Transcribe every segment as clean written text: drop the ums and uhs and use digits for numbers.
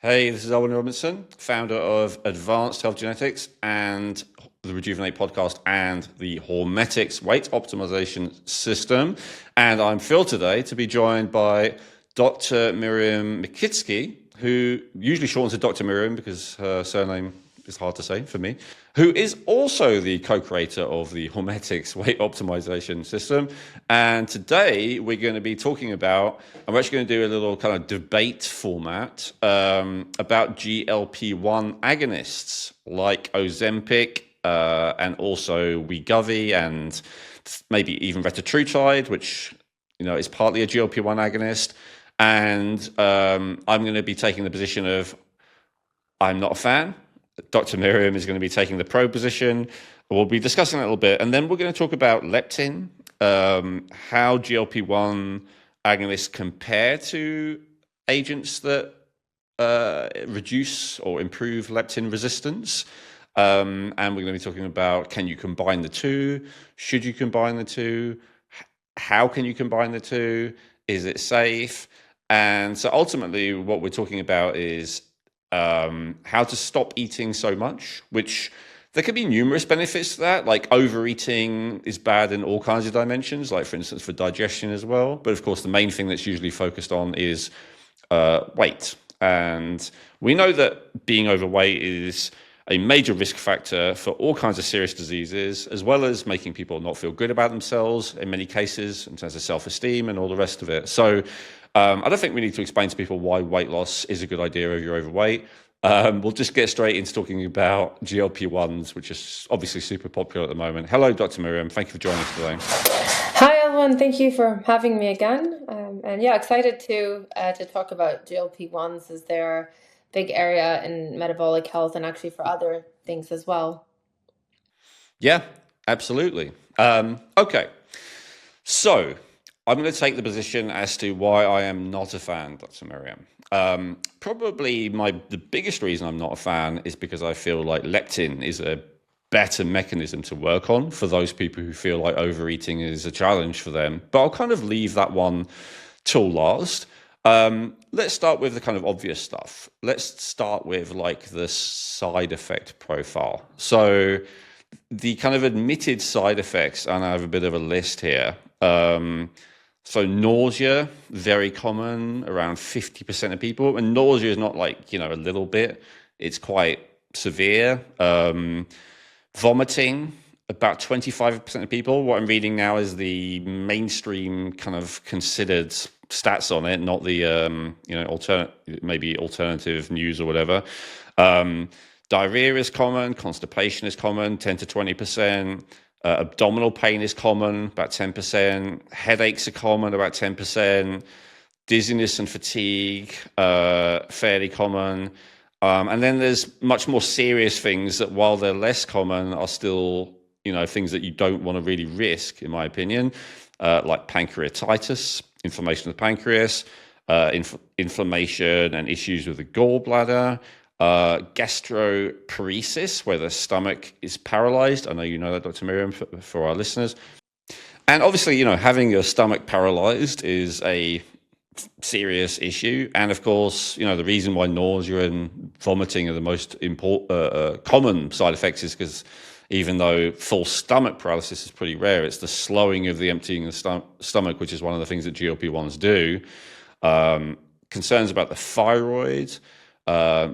Hey, this is Owen Robinson, founder of Advanced Health Genetics and the Rejuvenate podcast and the Hormetics weight optimization system. And I'm thrilled today to be joined by Dr. Miriam Mikitsky, who usually shortens to Dr. Miriam because her surname is hard to say for me, who is also the co-creator of the Hormetics weight optimization system. And today we're going to be talking about, and we're actually going to do a little kind of debate format about GLP-1 agonists like Ozempic and also Wegovy and maybe even Retatrutide, which is partly a GLP-1 agonist. And I'm going to be taking the position of I'm not a fan. Dr. Miriam is going to be taking the pro position. We'll be discussing that a little bit. And then we're going to talk about leptin, how GLP-1 agonists compare to agents that reduce or improve leptin resistance. And we're going to be talking about, can you combine the two? Should you combine the two? How can you combine the two? Is it safe? And so ultimately what we're talking about is how to stop eating so much, which there could be numerous benefits to that, like overeating is bad in all kinds of dimensions, like for instance for digestion as well. But of course, the main thing that's usually focused on is weight. And we know that being overweight is a major risk factor for all kinds of serious diseases, as well as making people not feel good about themselves in many cases in terms of self-esteem and all the rest of it. So I don't think we need to explain to people why weight loss is a good idea if you're overweight. We'll just get straight into talking about GLP-1s, which is obviously super popular at the moment. Hello, Dr. Miriam. Thank you for joining us today. Hi, everyone. Thank you for having me again. Excited to talk about GLP-1s as they're a big area in metabolic health and actually for other things as well. Yeah, absolutely. Okay, so I'm going to take the position as to why I am not a fan, Dr. Miriam. Probably the biggest reason I'm not a fan is because I feel like leptin is a better mechanism to work on for those people who feel like overeating is a challenge for them. But I'll kind of leave that one till last. Let's start with the kind of obvious stuff. Let's start with like the side effect profile. So the kind of admitted side effects, and I have a bit of a list here. So nausea, very common, around 50% of people. And nausea is not like, a little bit. It's quite severe. Vomiting, about 25% of people. What I'm reading now is the mainstream kind of considered stats on it, not the, alternative news or whatever. Diarrhea is common. Constipation is common, 10 to 20%. Abdominal pain is common, about 10%. Headaches are common, about 10%. Dizziness and fatigue, fairly common. And then there's much more serious things that, while they're less common, are still, things that you don't want to really risk, in my opinion, like pancreatitis, inflammation of the pancreas, inflammation and issues with the gallbladder, gastroparesis, where the stomach is paralyzed. I know you know that, Dr. Miriam, for our listeners. And obviously, having your stomach paralyzed is a serious issue. And of course, the reason why nausea and vomiting are the most common side effects is because even though full stomach paralysis is pretty rare, it's the slowing of the emptying of the stomach, which is one of the things that GLP-1s do. Concerns about the thyroid,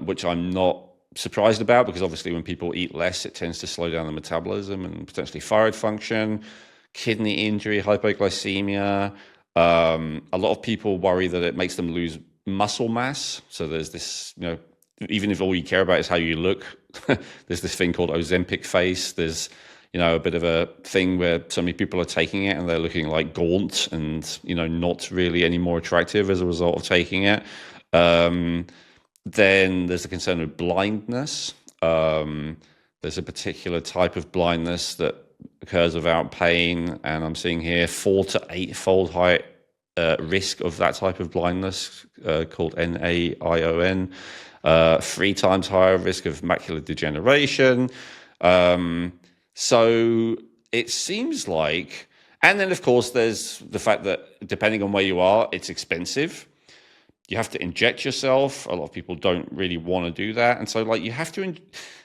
which I'm not surprised about, because obviously when people eat less, it tends to slow down the metabolism and potentially thyroid function. Kidney injury, hypoglycemia. A lot of people worry that it makes them lose muscle mass. So there's this, even if all you care about is how you look, there's this thing called Ozempic face. There's, a bit of a thing where so many people are taking it and they're looking like gaunt and, not really any more attractive as a result of taking it. Then there's the concern of blindness. There's a particular type of blindness that occurs without pain, and I'm seeing here 4 to 8-fold high risk of that type of blindness called NAION, 3 times higher risk of macular degeneration. So it seems like, and then of course there's the fact that depending on where you are, it's expensive. you have to inject yourself. A lot of people don't really want to do that. And so like you have to,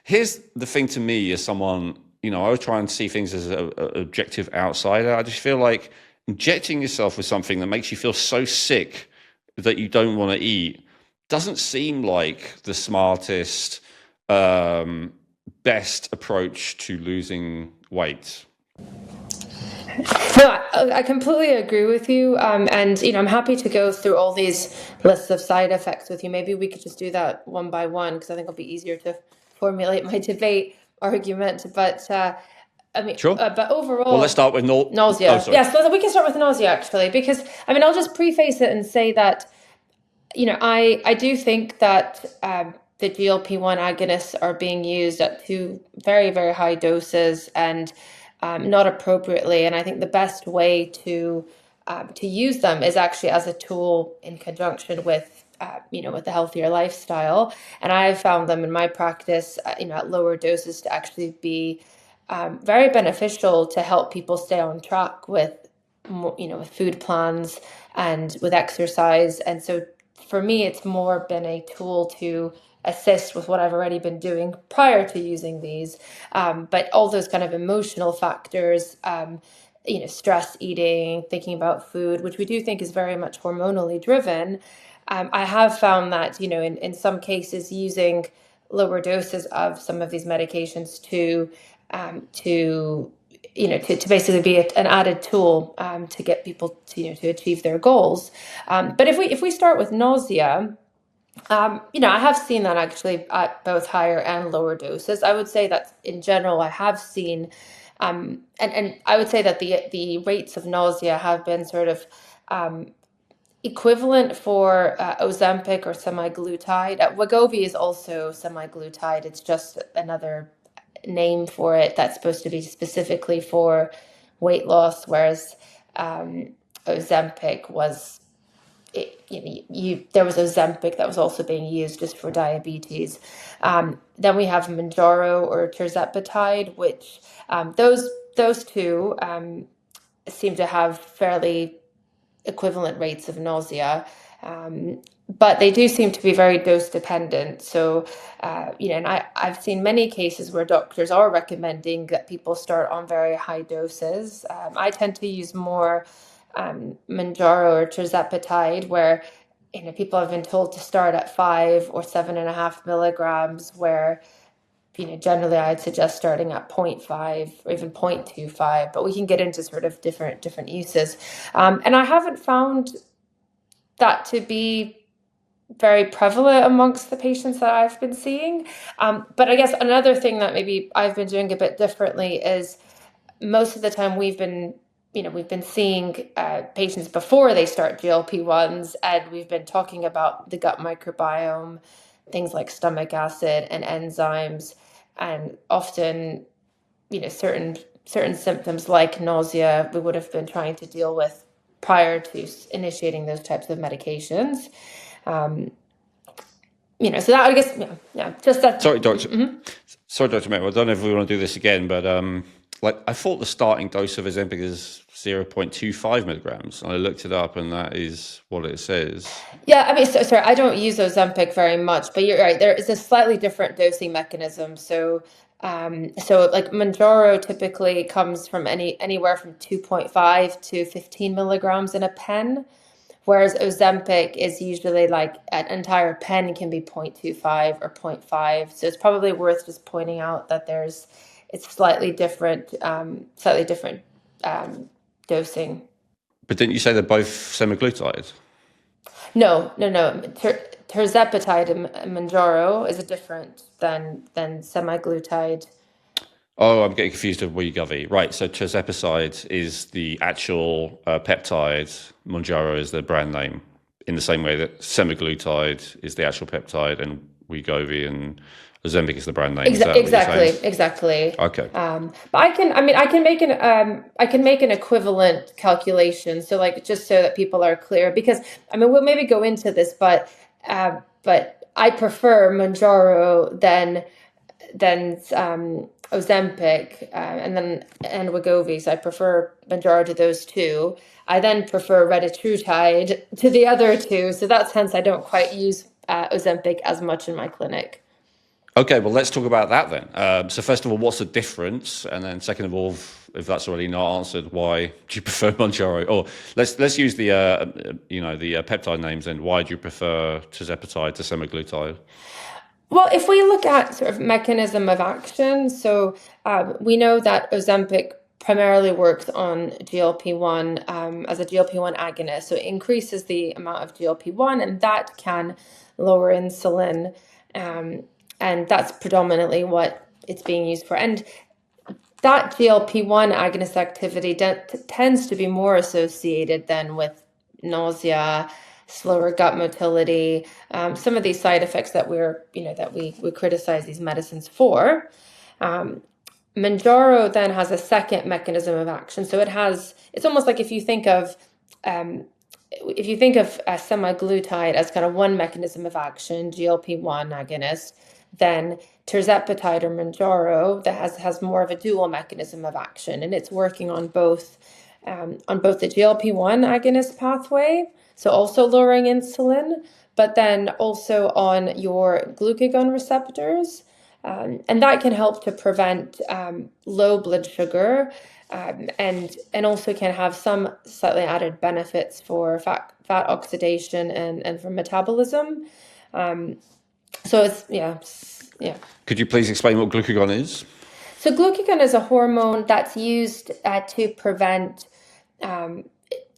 here's the thing to me as someone, I always try and see things as an objective outsider. I just feel like injecting yourself with something that makes you feel so sick that you don't want to eat doesn't seem like the smartest, best approach to losing weight. No, I completely agree with you. And, I'm happy to go through all these lists of side effects with you. Maybe we could just do that one by one, because I think it'll be easier to formulate my debate argument. But Sure. but overall, well, let's start with nausea. Oh, Yes, we can start with nausea, actually, because I'll just preface it and say that I do think that the GLP-1 agonists are being used at 2 very, very high doses and not appropriately. And I think the best way to use them is actually as a tool in conjunction with with a healthier lifestyle. And I've found them in my practice, at lower doses to actually be very beneficial to help people stay on track with with food plans and with exercise. And so for me, it's more been a tool to assist with what I've already been doing prior to using these. But all those kind of emotional factors, stress eating, thinking about food, which we do think is very much hormonally driven. I have found that, in some cases, using lower doses of some of these medications to basically be an added tool to get people to achieve their goals. But if we start with nausea, I have seen that actually at both higher and lower doses. I would say that in general, I have seen, and I would say that the rates of nausea have been sort of equivalent for Ozempic or semaglutide. Wegovy is also semaglutide. It's just another name for it that's supposed to be specifically for weight loss, whereas Ozempic was there was Ozempic that was also being used just for diabetes. Then we have Mounjaro or tirzepatide, which those two seem to have fairly equivalent rates of nausea. But they do seem to be very dose dependent. So, and I've seen many cases where doctors are recommending that people start on very high doses. I tend to use more Mounjaro or tirzepatide, where people have been told to start at 5 or 7.5 milligrams, where generally I'd suggest starting at 0.5 or even 0.25, but we can get into sort of different uses. And I haven't found that to be very prevalent amongst the patients that I've been seeing. But I guess another thing that maybe I've been doing a bit differently is most of the time we've been seeing patients before they start GLP-1s, and we've been talking about the gut microbiome, things like stomach acid and enzymes, and often, certain symptoms like nausea we would have been trying to deal with prior to initiating those types of medications. So that, I guess, just that. Sorry, Doctor. Mm-hmm. Sorry, Dr. Miriam. I don't know if we want to do this again, but I thought the starting dose of Ozempic is 0.25 milligrams. And I looked it up, and that is what it says. Yeah, sorry, I don't use Ozempic very much, but you're right. There is a slightly different dosing mechanism. So like Mounjaro typically comes from anywhere from 2.5 to 15 milligrams in a pen, whereas Ozempic is usually like an entire pen can be 0.25 or 0.5. So it's probably worth just pointing out that it's slightly different dosing. But didn't you say they're both semaglutide? No. Tirzepatide and Mounjaro is different than semaglutide. Oh, I'm getting confused with Wegovy. Right, so tirzepatide is the actual peptide. Mounjaro is the brand name, in the same way that semaglutide is the actual peptide, and Wegovy and Ozempic is the brand name. Exactly. Okay. But I can make an equivalent calculation. So just so that people are clear, because we'll maybe go into this, but I prefer Mounjaro than Ozempic, and Wegovy. So I prefer Mounjaro to those two. I then prefer Retatrutide to the other two. So that's hence I don't quite use Ozempic as much in my clinic. Okay, well, let's talk about that then. So first of all, what's the difference? And then second of all, if that's already not answered, why do you prefer Mounjaro? Or let's use the peptide names then. Why do you prefer tirzepatide to semaglutide? Well, if we look at sort of mechanism of action, so we know that Ozempic primarily works on GLP-1 as a GLP-1 agonist. So it increases the amount of GLP-1, and that can lower insulin. And that's predominantly what it's being used for. And that GLP-1 agonist activity tends to be more associated then with nausea, slower gut motility, some of these side effects that we criticize these medicines for. Mounjaro then has a second mechanism of action. So it's almost like if you think of semaglutide as kind of one mechanism of action, GLP-1 agonist, then tirzepatide or Mounjaro that has more of a dual mechanism of action, and it's working on both the GLP-1 agonist pathway, so also lowering insulin, but then also on your glucagon receptors, and that can help to prevent low blood sugar, and also can have some slightly added benefits for fat oxidation and for metabolism. So yeah. Could you please explain what glucagon is? So glucagon is a hormone that's used to prevent,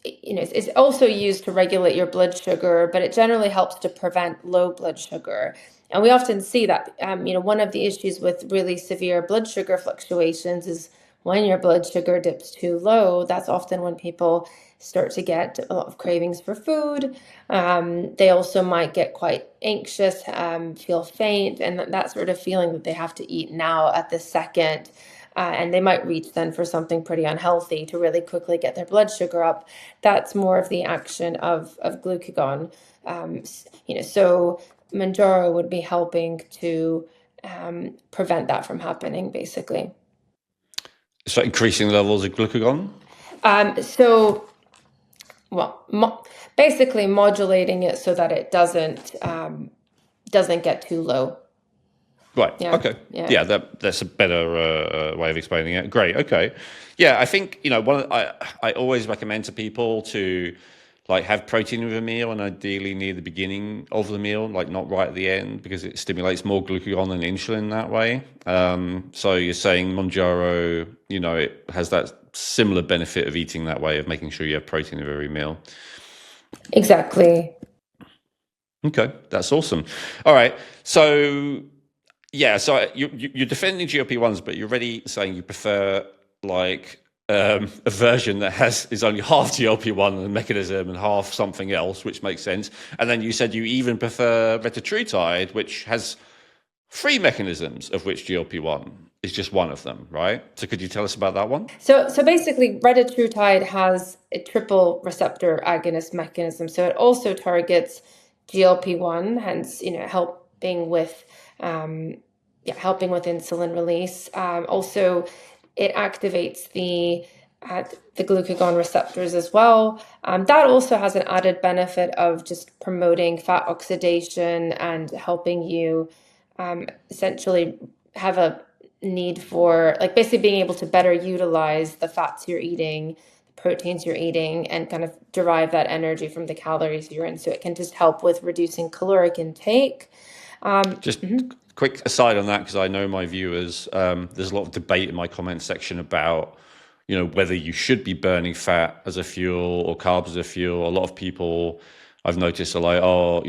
it's also used to regulate your blood sugar, but it generally helps to prevent low blood sugar. And we often see that, one of the issues with really severe blood sugar fluctuations is when your blood sugar dips too low. That's often when people start to get a lot of cravings for food. They also might get quite anxious, feel faint, and that sort of feeling that they have to eat now at the second. And they might reach then for something pretty unhealthy to really quickly get their blood sugar up. That's more of the action of glucagon. So Mounjaro would be helping to prevent that from happening, basically. So increasing levels of glucagon? Basically modulating it so that it doesn't get too low. Right. Yeah. Okay. Yeah. That's a better way of explaining it. Great. Okay. Yeah. I think I always recommend to people to have protein with a meal, and ideally near the beginning of the meal, not right at the end, because it stimulates more glucagon than insulin that way. So you're saying Mounjaro, it has that similar benefit of eating that way, of making sure you have protein with every meal. Exactly. Okay, that's awesome. All right, so yeah, so you're defending GLP-1s, but you're already saying you prefer a version that is only half GLP-1 and mechanism and half something else, which makes sense. And then you said you even prefer Retatrutide, which has 3 mechanisms, of which GLP-1 is just one of them, right? So could you tell us about that one? So basically, Retatrutide has a triple receptor agonist mechanism. So it also targets GLP-1, hence helping with insulin release. Also, it activates the glucagon receptors as well. That also has an added benefit of just promoting fat oxidation and helping you essentially have a need for basically being able to better utilize the fats you're eating, the proteins you're eating, and kind of derive that energy from the calories you're in. So it can just help with reducing caloric intake. Quick aside on that, because I know my viewers, there's a lot of debate in my comment section about whether you should be burning fat as a fuel or carbs as a fuel. A lot of people I've noticed are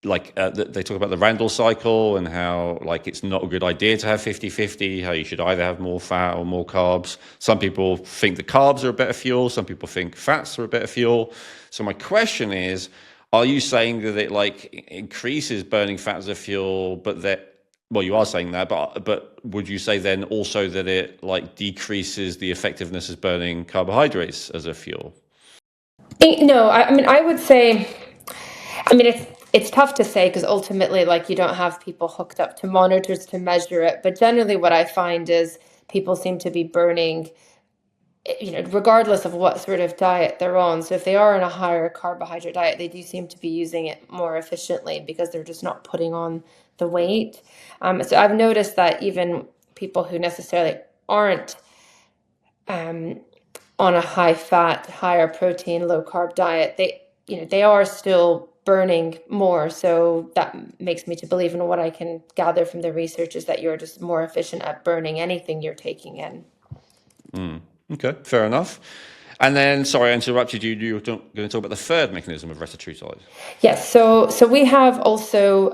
they talk about the Randall cycle and how it's not a good idea to have 50-50, how you should either have more fat or more carbs. Some people think the carbs are a better fuel. Some people think fats are a better fuel. So my question is, are you saying that it increases burning fat as a fuel, you are saying that, but would you say then also that it decreases the effectiveness of burning carbohydrates as a fuel? No, I would say, It's tough to say because ultimately, like, you don't have people hooked up to monitors to measure it. But generally, what I find is people seem to be burning, regardless of what sort of diet they're on. So if they are on a higher carbohydrate diet, they do seem to be using it more efficiently because they're just not putting on the weight. So I've noticed that even people who necessarily aren't on a high fat, higher protein, low carb diet, they are still burning more. So that makes me to believe, in what I can gather from the research, is that you're just more efficient at burning anything you're taking in. Okay, fair enough. And then, sorry, I interrupted you. You were going to talk about the third mechanism of retatrutide. Yes. So we have also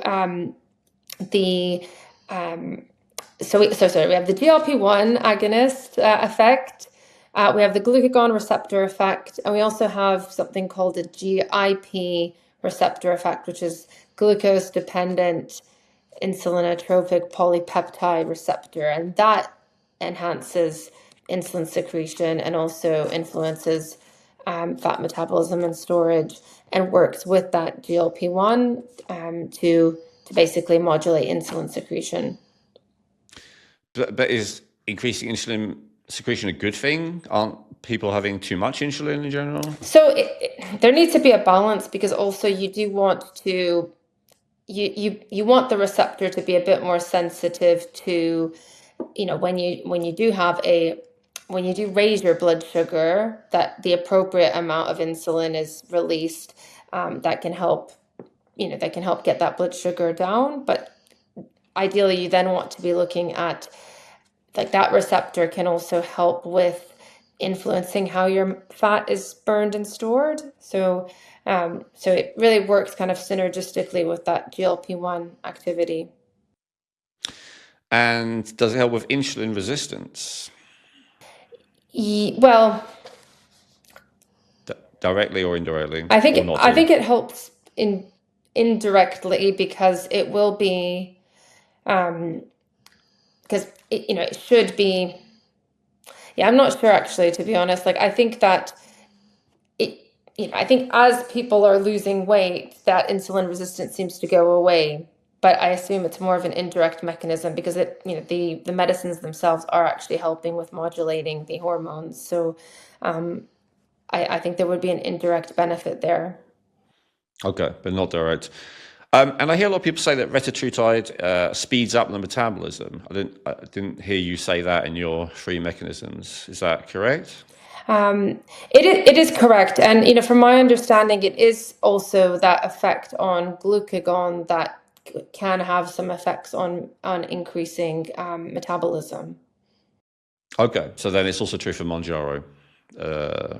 the we have the GLP-1 agonist effect. We have the glucagon receptor effect, and we also have something called a GIP receptor effect, which is glucose-dependent insulinotropic polypeptide receptor, and that enhances insulin secretion and also influences fat metabolism and storage, and works with that GLP-1 to basically modulate insulin secretion. But is increasing insulin secretion a good thing? Aren't people having too much insulin in general? So there needs to be a balance, because also you do want to you want the receptor to be a bit more sensitive to, when you do raise your blood sugar, that the appropriate amount of insulin is released, that can help get that blood sugar down. But ideally, you then want to be looking at, like, that receptor can also help with influencing how your fat is burned and stored. So it really works kind of synergistically with that GLP-1 activity. And does it help with insulin resistance? Well, directly or indirectly? I think it helps indirectly, because it will be because it should be. Yeah, I'm not sure, actually, to be honest. Like, I think that I think as people are losing weight, that insulin resistance seems to go away. But I assume it's more of an indirect mechanism, because the medicines themselves are actually helping with modulating the hormones. So I think there would be an indirect benefit there. Okay, but not direct. And I hear a lot of people say that retatrutide speeds up the metabolism. I didn't hear you say that in your three mechanisms. Is that correct? It is correct. And, from my understanding, it is also that effect on glucagon that can have some effects on increasing metabolism. Okay, so then it's also true for Mounjaro,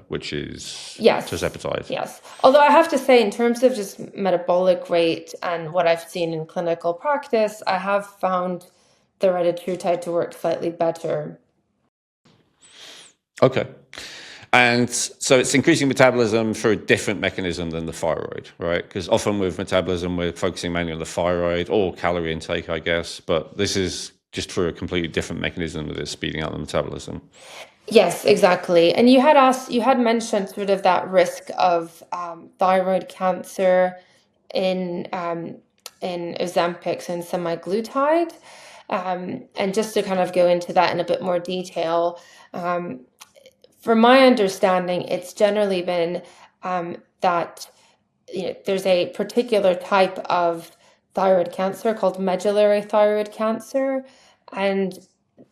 which is Yes. tirzepatide. Yes. Although I have to say, in terms of just metabolic rate and what I've seen in clinical practice, I have found the retatrutide to work slightly better. Okay. And so it's increasing metabolism through a different mechanism than the thyroid, right? Because often with metabolism, we're focusing mainly on the thyroid or calorie intake, I guess. But this is just through a completely different mechanism that is speeding up the metabolism. Yes, exactly. And you had mentioned sort of that risk of thyroid cancer in Ozempic and semaglutide. And just to kind of go into that in a bit more detail, from my understanding, it's generally been that there's a particular type of thyroid cancer called medullary thyroid cancer, and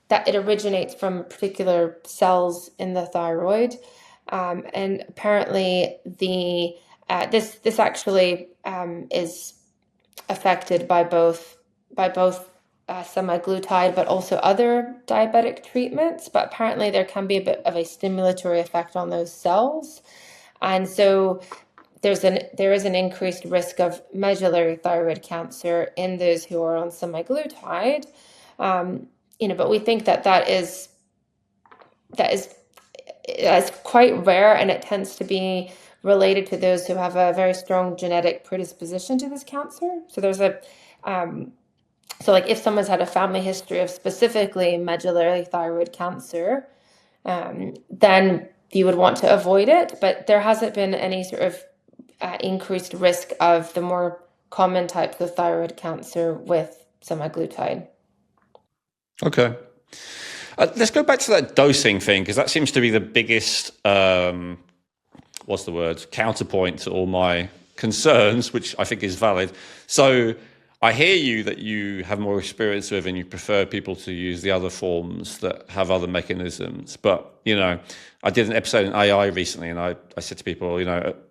that it originates from particular cells in the thyroid. And apparently this actually is affected by both semaglutide, but also other diabetic treatments. But apparently there can be a bit of a stimulatory effect on those cells, and so there is an increased risk of medullary thyroid cancer in those who are on semaglutide. But we think that is quite rare, and it tends to be related to those who have a very strong genetic predisposition to this cancer. So there's like, if someone's had a family history of specifically medullary thyroid cancer, then you would want to avoid it. But there hasn't been any sort of increased risk of the more common types of thyroid cancer with semaglutide. Okay. Let's go back to that dosing thing, because that seems to be the biggest, counterpoint to all my concerns, which I think is valid. So I hear you that you have more experience with and you prefer people to use the other forms that have other mechanisms. But, I did an episode in AI recently, and I said to people,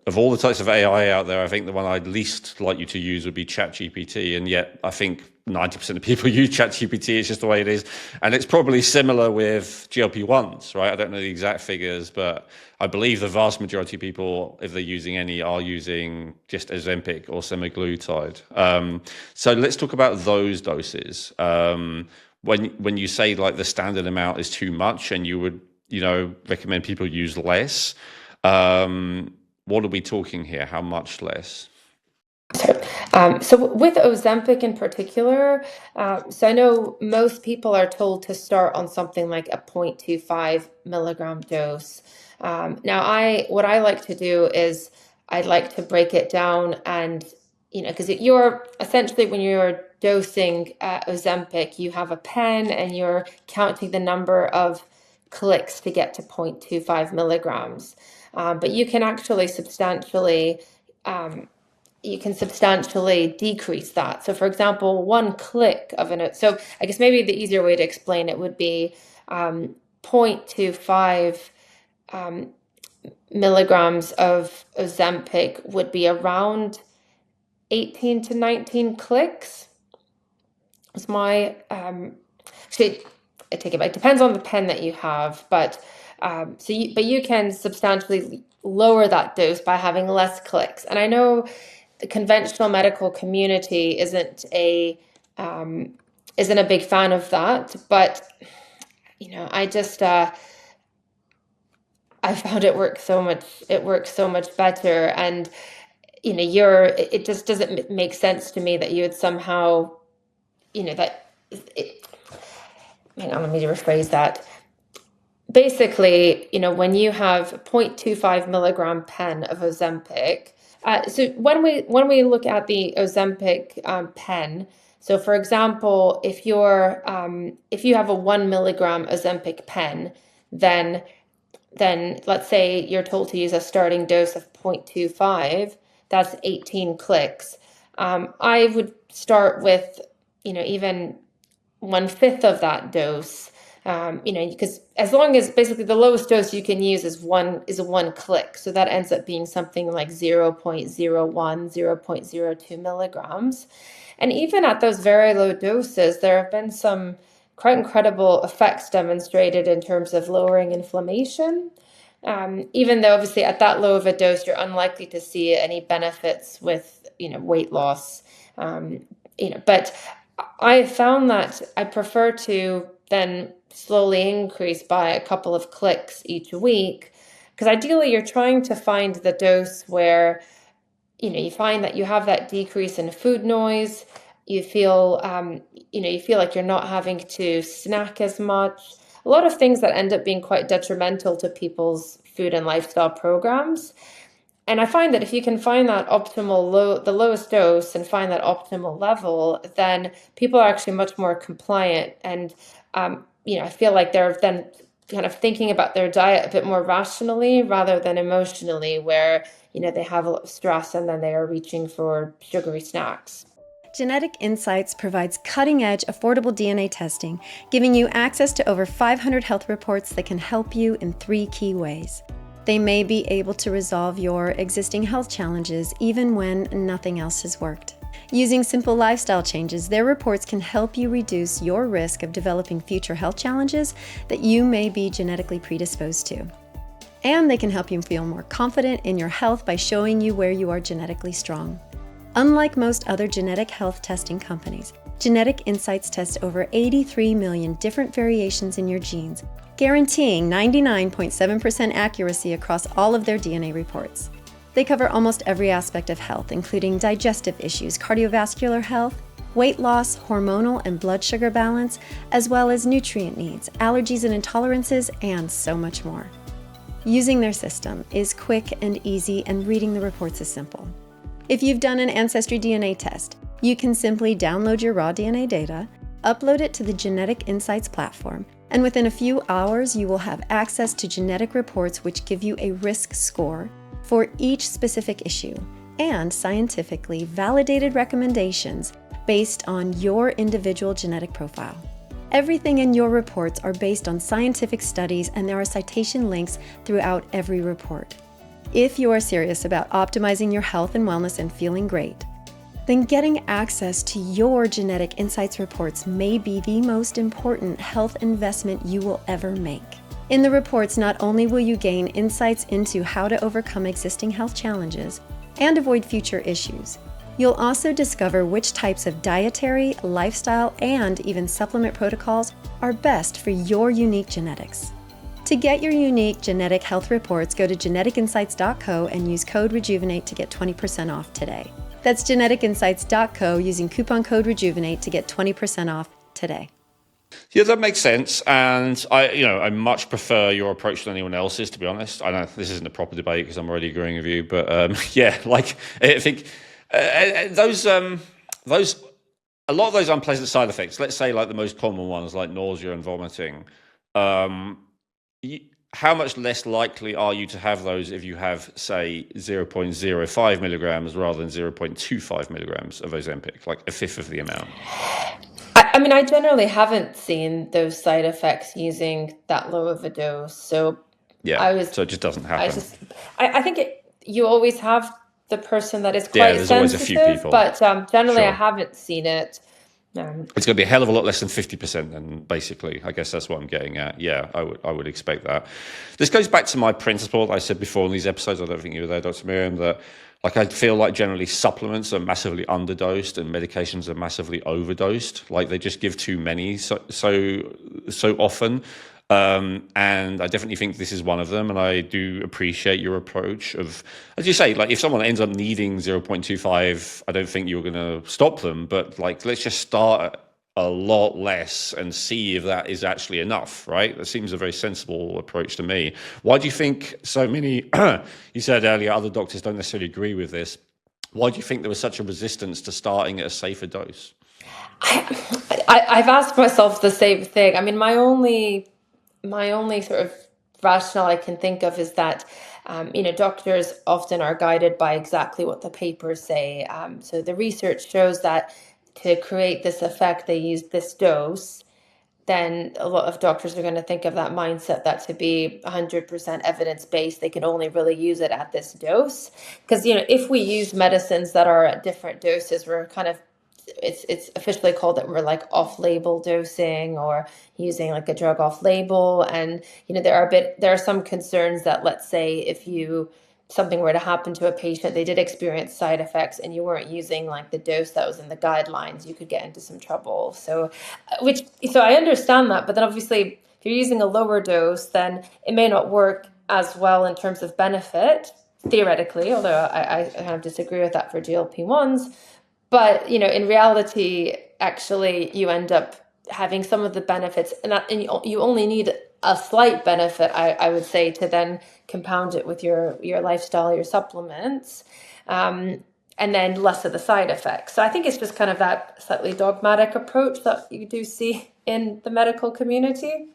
of all the types of AI out there, I think the one I'd least like you to use would be ChatGPT. And yet I think 90% of people use ChatGPT. It's just the way it is. And it's probably similar with GLP-1s, right? I don't know the exact figures, but I believe the vast majority of people, if they're using any, are using just Ozempic or semaglutide. So let's talk about those doses. When you say like the standard amount is too much and you would, recommend people use less, what are we talking here? How much less? So with Ozempic in particular, so I know most people are told to start on something like a 0.25 milligram dose. Now, what I like to do is I'd like to break it down, and because you're essentially, when you're dosing Ozempic, you have a pen and you're counting the number of clicks to get to 0.25 milligrams. But you can actually substantially decrease that. So for example, one click of so I guess maybe the easier way to explain it would be 0.25 milligrams of Ozempic would be around 18 to 19 clicks. It's my, actually, I take it back. It depends on the pen that you have, but you can substantially lower that dose by having less clicks. And I know the conventional medical community isn't a big fan of that, but I just I found it works so much better, and it just doesn't make sense to me that you would somehow hang on, let me rephrase that. Basically, when you have 0.25 milligram pen of Ozempic, so when we look at the Ozempic pen, so for example, if you have a 1 milligram Ozempic pen, then let's say you're told to use a starting dose of 0.25, that's 18 clicks. I would start with even 1/5 of that dose. Because as long as basically the lowest dose you can use is a one click. So that ends up being something like 0.01, 0.02 milligrams. And even at those very low doses, there have been some quite incredible effects demonstrated in terms of lowering inflammation. Even though obviously at that low of a dose, you're unlikely to see any benefits with, weight loss. But I found that I prefer to then slowly increase by a couple of clicks each week, because ideally you're trying to find the dose where you find that you have that decrease in food noise, you feel like you're not having to snack as much, a lot of things that end up being quite detrimental to people's food and lifestyle programs. And I find that if you can find that the lowest dose and find that optimal level, then people are actually much more compliant. And, I feel like they're then kind of thinking about their diet a bit more rationally rather than emotionally, where, they have a lot of stress and then they are reaching for sugary snacks. Genetic Insights provides cutting-edge, affordable DNA testing, giving you access to over 500 health reports that can help you in 3 key ways. They may be able to resolve your existing health challenges even when nothing else has worked. Using simple lifestyle changes, their reports can help you reduce your risk of developing future health challenges that you may be genetically predisposed to. And they can help you feel more confident in your health by showing you where you are genetically strong. Unlike most other genetic health testing companies, Genetic Insights tests over 83 million different variations in your genes, guaranteeing 99.7% accuracy across all of their DNA reports. They cover almost every aspect of health, including digestive issues, cardiovascular health, weight loss, hormonal and blood sugar balance, as well as nutrient needs, allergies and intolerances, and so much more. Using their system is quick and easy, and reading the reports is simple. If you've done an ancestry DNA test, you can simply download your raw DNA data, upload it to the Genetic Insights platform, and within a few hours you will have access to genetic reports which give you a risk score for each specific issue and scientifically validated recommendations based on your individual genetic profile. Everything in your reports are based on scientific studies, and there are citation links throughout every report. If you are serious about optimizing your health and wellness and feeling great, then getting access to your Genetic Insights reports may be the most important health investment you will ever make. In the reports, not only will you gain insights into how to overcome existing health challenges and avoid future issues, you'll also discover which types of dietary, lifestyle, and even supplement protocols are best for your unique genetics. To get your unique genetic health reports, go to geneticinsights.co and use code REJUVENATE to get 20% off today. That's geneticinsights.co using coupon code REJUVENATE to get 20% off today. Yeah, that makes sense, and I much prefer your approach to anyone else's. To be honest, I know this isn't a proper debate because I'm already agreeing with you, but I think those a lot of those unpleasant side effects. Let's say like the most common ones, like nausea and vomiting. How much less likely are you to have those if you have, say, 0.05 milligrams rather than 0.25 milligrams of Ozempic, like a fifth of the amount? I mean, I generally haven't seen those side effects using that low of a dose. So so it just doesn't happen. I think you always have the person that is quite there's sensitive, always a few people. But generally Sure. I haven't seen it. It's going to be a hell of a lot less than 50% then, basically. I guess that's what I'm getting at. Yeah, I would expect that. This goes back to my principle that I said before in these episodes. I don't think you were there, Dr. Miriam, that I feel like generally supplements are massively underdosed and medications are massively overdosed. Like they just give too many so often. And I definitely think this is one of them. And I do appreciate your approach of, as you say, like if someone ends up needing 0.25, I don't think you're going to stop them. But like, let's just start a lot less and see if that is actually enough, right? That seems a very sensible approach to me. Why do you think so many, you said earlier, other doctors don't necessarily agree with this. Why do you think there was such a resistance to starting at a safer dose? I've asked myself the same thing. I mean, my only sort of rationale I can think of is that, doctors often are guided by exactly what the papers say. So the research shows that to create this effect, they use this dose. Then a lot of doctors are going to think of that mindset that to be 100% evidence-based, they can only really use it at this dose. Because, if we use medicines that are at different doses, we're kind of it's officially called that we're like off-label dosing or using like a drug off-label. And, there are some concerns that, let's say, if something were to happen to a patient, they did experience side effects and you weren't using like the dose that was in the guidelines, you could get into some trouble. So I understand that, but then obviously if you're using a lower dose, then it may not work as well in terms of benefit, theoretically, although I kind of disagree with that for GLP-1s. But, in reality, actually, you end up having some of the benefits, and you only need a slight benefit, I would say, to then compound it with your lifestyle, your supplements, and then less of the side effects. So I think it's just kind of that slightly dogmatic approach that you do see in the medical community.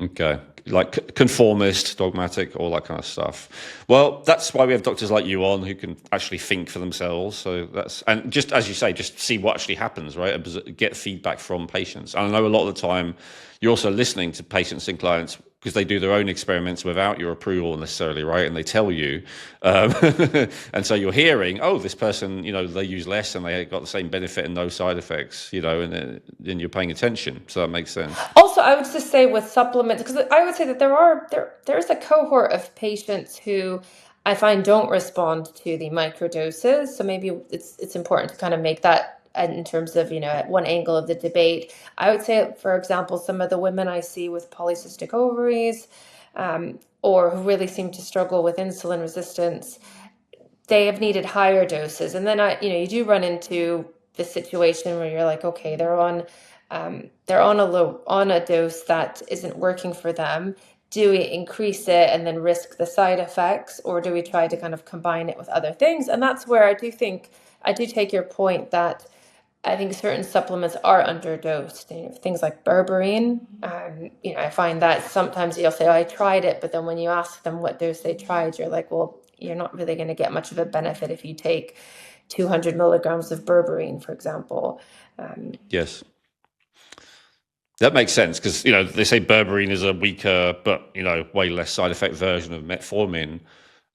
Okay, like conformist, dogmatic, all that kind of stuff. Well, that's why we have doctors like you on who can actually think for themselves. So and just as you say, just see what actually happens, right? Get feedback from patients. And I know a lot of the time you're also listening to patients and clients because they do their own experiments without your approval necessarily, right? And they tell you, and so you're hearing, oh, this person, they use less and they got the same benefit and no side effects, and then you're paying attention. So that makes sense. Also, I would just say with supplements, because I would say that there is a cohort of patients who I find don't respond to the microdoses. So maybe it's important to kind of make that in terms of, at one angle of the debate. I would say, for example, some of the women I see with polycystic ovaries, or who really seem to struggle with insulin resistance, they have needed higher doses. And then you do run into the situation where you're like, okay, they're on a dose that isn't working for them. do we increase it and then risk the side effects, or do we try to kind of combine it with other things? And that's where I do take your point that I think certain supplements are underdosed. Things like berberine. I find that sometimes you'll say, "Oh, I tried it," but then when you ask them what dose they tried, you're like, "Well, you're not really going to get much of a benefit if you take 200 milligrams of berberine, for example." Yes. That makes sense because, they say berberine is a weaker but, way less side effect version of metformin.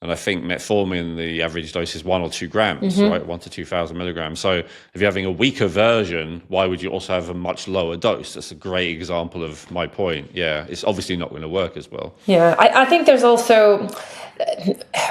And I think metformin, the average dose is 1 or 2 grams, right? 1 to 2,000 milligrams. So if you're having a weaker version, why would you also have a much lower dose? That's a great example of my point. Yeah, it's obviously not going to work as well. Yeah, I think there's also,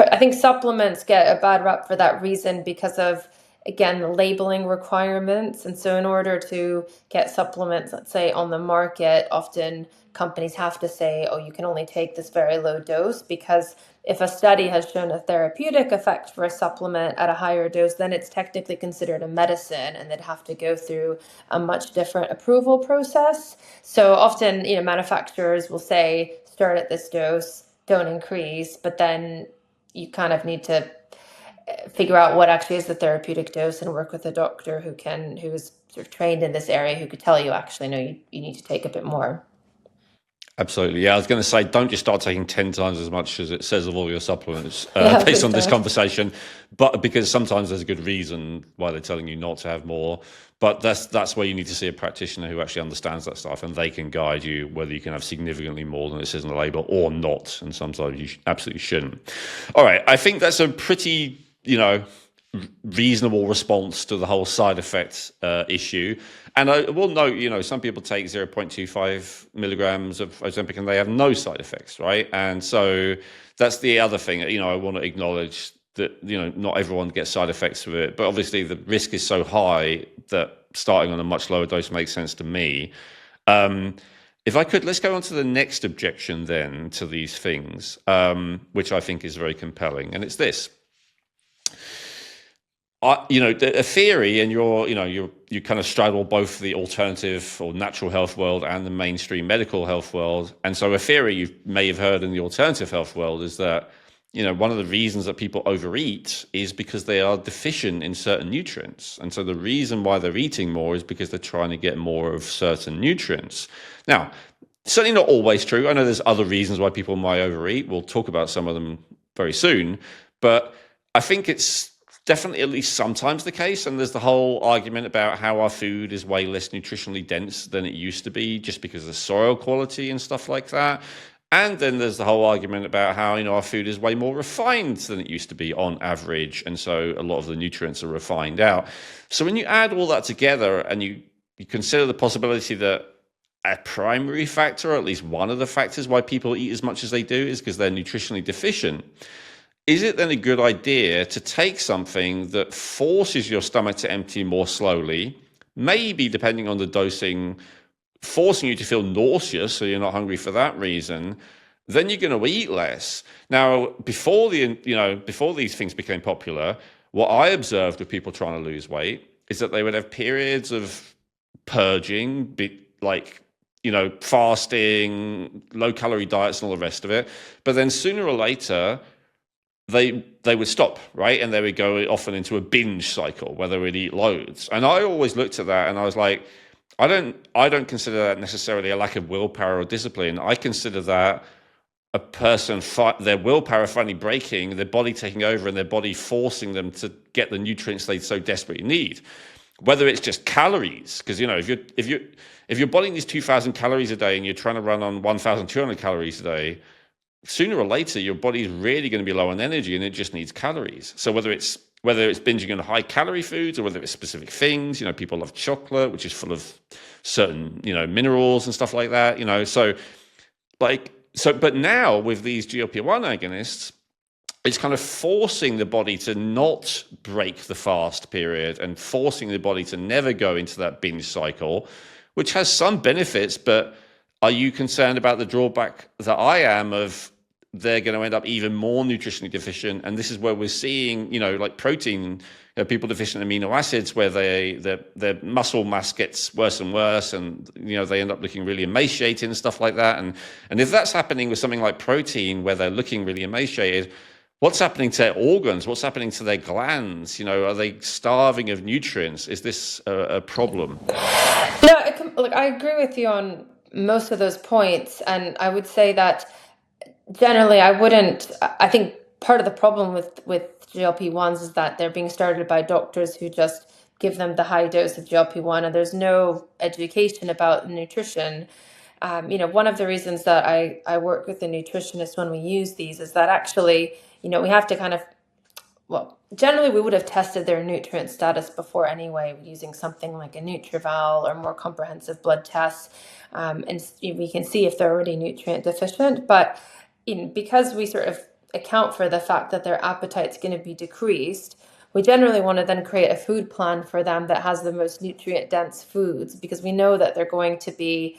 I think supplements get a bad rap for that reason because of, again, the labeling requirements. And so in order to get supplements, let's say, on the market, often companies have to say, oh, you can only take this very low dose, because if a study has shown a therapeutic effect for a supplement at a higher dose, then it's technically considered a medicine, and they'd have to go through a much different approval process. So often, manufacturers will say, start at this dose, don't increase, but then you kind of need to figure out what actually is the therapeutic dose and work with a doctor who is sort of trained in this area, who could tell you, actually, no, you need to take a bit more. Absolutely. Yeah, I was going to say, don't just start taking 10 times as much as it says of all your supplements based on this conversation, but because sometimes there's a good reason why they're telling you not to have more. But that's where you need to see a practitioner who actually understands that stuff, and they can guide you whether you can have significantly more than it says in the label or not. And sometimes you absolutely shouldn't. All right. I think that's a pretty, reasonable response to the whole side effect issue. And I will note, some people take 0.25 milligrams of Ozempic and they have no side effects, right? And so that's the other thing, I want to acknowledge that, not everyone gets side effects with it, but obviously the risk is so high that starting on a much lower dose makes sense to me. If I could, let's go on to the next objection then to these things, which I think is very compelling. And it's this. A theory, and you kind of straddle both the alternative or natural health world and the mainstream medical health world. And so a theory you may have heard in the alternative health world is that, one of the reasons that people overeat is because they are deficient in certain nutrients. And so the reason why they're eating more is because they're trying to get more of certain nutrients. Now, certainly not always true. I know there's other reasons why people might overeat. We'll talk about some of them very soon. But I think it's definitely at least sometimes the case. And there's the whole argument about how our food is way less nutritionally dense than it used to be just because of the soil quality and stuff like that. And then there's the whole argument about how, our food is way more refined than it used to be on average. And so a lot of the nutrients are refined out. So when you add all that together and you consider the possibility that a primary factor, or at least one of the factors why people eat as much as they do, is because they're nutritionally deficient, is it then a good idea to take something that forces your stomach to empty more slowly, maybe depending on the dosing, forcing you to feel nauseous so you're not hungry for that reason, then you're going to eat less? Now, before these things became popular, what I observed with people trying to lose weight is that they would have periods of purging, fasting, low-calorie diets and all the rest of it. But then sooner or later, they would stop, right? And they would go often into a binge cycle where they would eat loads. And I always looked at that and I was like, I don't consider that necessarily a lack of willpower or discipline. I consider that a person, their willpower finally breaking, their body taking over, and their body forcing them to get the nutrients they so desperately need. Whether it's just calories, because if your body needs 2,000 calories a day and you're trying to run on 1,200 calories a day, sooner or later your body's really going to be low on energy and it just needs calories. So whether it's binging on high calorie foods or whether it's specific things, people love chocolate, which is full of certain, minerals and stuff like that, but now with these GLP-1 agonists, it's kind of forcing the body to not break the fast period and forcing the body to never go into that binge cycle, which has some benefits. But are you concerned about the drawback that I am of they're going to end up even more nutritionally deficient. And this is where we're seeing, like protein, people deficient in amino acids, where their muscle mass gets worse and worse, and they end up looking really emaciated and stuff like that. And if that's happening with something like protein, where they're looking really emaciated, what's happening to their organs? What's happening to their glands? Are they starving of nutrients? Is this a problem? No, I agree with you on most of those points, and I would say that generally I think part of the problem with GLP-1s is that they're being started by doctors who just give them the high dose of GLP-1, and there's no education about nutrition. One of the reasons that I work with the nutritionist when we use these is that actually, we have to generally we would have tested their nutrient status before anyway, using something like a Nutrival or more comprehensive blood tests, and we can see if they're already nutrient deficient. But because we sort of account for the fact that their appetite's going to be decreased, we generally want to then create a food plan for them that has the most nutrient dense foods, because we know that they're going to be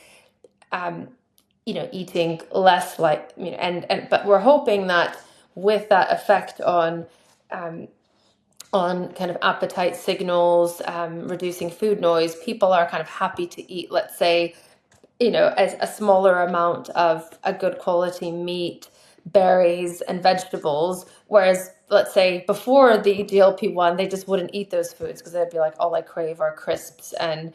eating less, but we're hoping that with that effect on kind of appetite signals, reducing food noise, people are kind of happy to eat, let's say, a smaller amount of a good quality meat, berries, and vegetables. Whereas, let's say, before the GLP-1, they just wouldn't eat those foods because they'd be like, all I crave are crisps and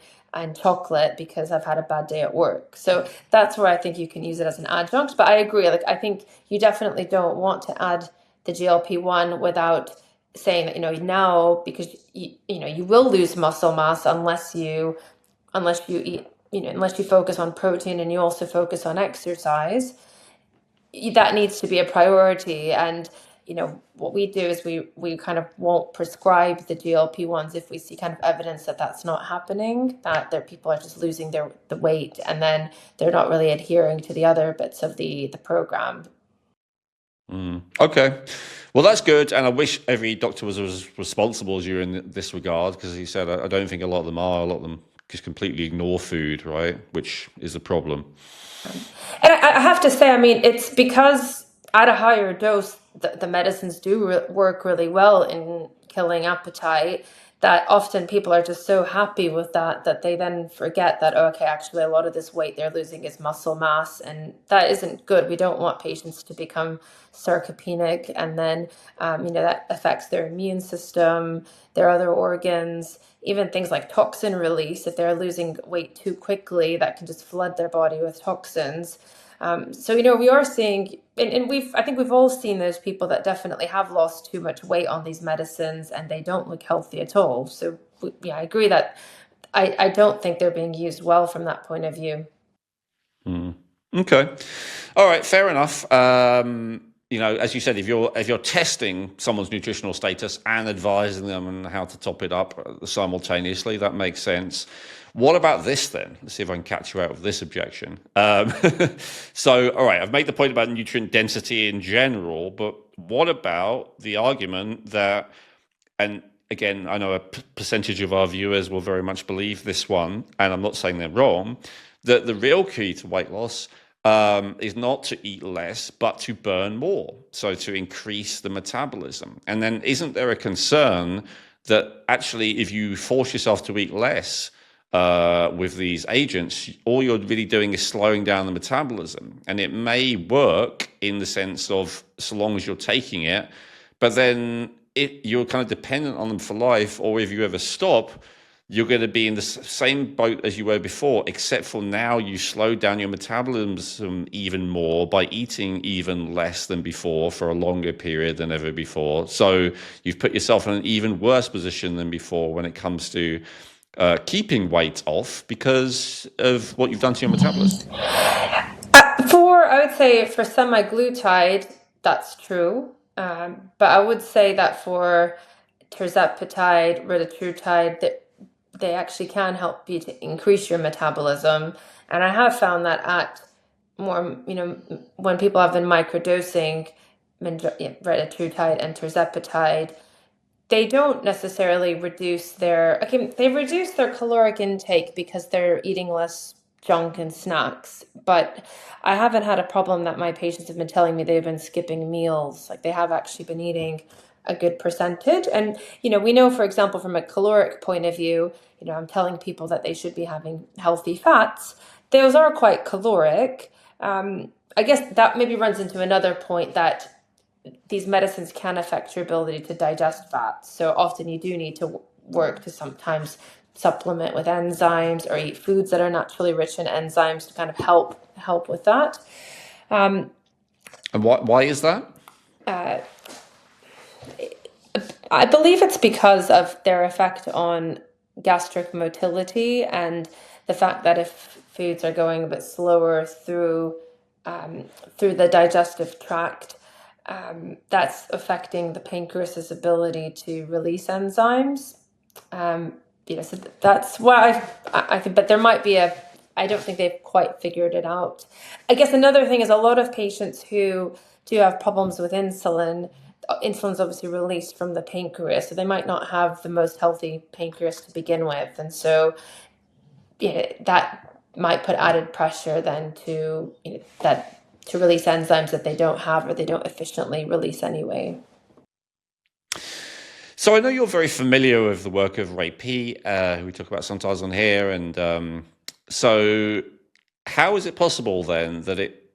chocolate because I've had a bad day at work. So that's where I think you can use it as an adjunct. But I agree, I think you definitely don't want to add the GLP-1 without saying that, now, because you will lose muscle mass unless you eat, unless you focus on protein and you also focus on exercise. That needs to be a priority. And what we do is we kind of won't prescribe the GLP-1s if we see kind of evidence that that's not happening, that people are just losing the weight, and then they're not really adhering to the other bits of the program. Okay. Well, that's good. And I wish every doctor was as responsible as you in this regard, because he said, I don't think a lot of them are. A lot of them just completely ignore food, right? Which is a problem. And I have to say, it's because at a higher dose, the medicines do work really well in killing appetite, that often people are just so happy with that they then forget that, okay, actually a lot of this weight they're losing is muscle mass, and that isn't good. We don't want patients to become sarcopenic, and then that affects their immune system, their other organs, even things like toxin release. If they're losing weight too quickly, that can just flood their body with toxins. So we are seeing, and I think we've all seen those people that definitely have lost too much weight on these medicines and they don't look healthy at all. So I agree that I don't think they're being used well from that point of view. Okay. All right. Fair enough. As you said, if you're testing someone's nutritional status and advising them on how to top it up simultaneously, that makes sense. What about this then? Let's see if I can catch you out of this objection. So, all right, I've made the point about nutrient density in general, but what about the argument that, and again, I know a percentage of our viewers will very much believe this one, and I'm not saying they're wrong, that the real key to weight loss is not to eat less, but to burn more. So to increase the metabolism. And then isn't there a concern that actually if you force yourself to eat less with these agents, all you're really doing is slowing down the metabolism? And it may work in the sense of so long as you're taking it, but then you're kind of dependent on them for life, or if you ever stop, you're going to be in the same boat as you were before, except for now you slow down your metabolism even more by eating even less than before for a longer period than ever before. So you've put yourself in an even worse position than before when it comes to keeping weight off because of what you've done to your metabolism. I would say for semaglutide, that's true. But I would say that for tirzepatide, retatrutide, they actually can help you to increase your metabolism. And I have found that at more, when people have been microdosing retatrutide and tirzepatide, they don't necessarily reduce they reduce their caloric intake because they're eating less junk and snacks. But I haven't had a problem that my patients have been telling me they've been skipping meals. Like they have actually been eating a good percentage. And, we know, for example, from a caloric point of view, I'm telling people that they should be having healthy fats. Those are quite caloric. I guess that maybe runs into another point that these medicines can affect your ability to digest fats. So often you do need to work to sometimes supplement with enzymes or eat foods that are naturally rich in enzymes to kind of help with that. And why is that? I believe it's because of their effect on gastric motility and the fact that if foods are going a bit slower through the digestive tract, that's affecting the pancreas's ability to release enzymes. So that's why I think, but there might be I don't think they've quite figured it out. I guess another thing is a lot of patients who do have problems with insulin's obviously released from the pancreas, so they might not have the most healthy pancreas to begin with. And so that might put added pressure then to release enzymes that they don't have or they don't efficiently release anyway. So I know you're very familiar with the work of Ray P, who we talk about sometimes on here. And so how is it possible then that it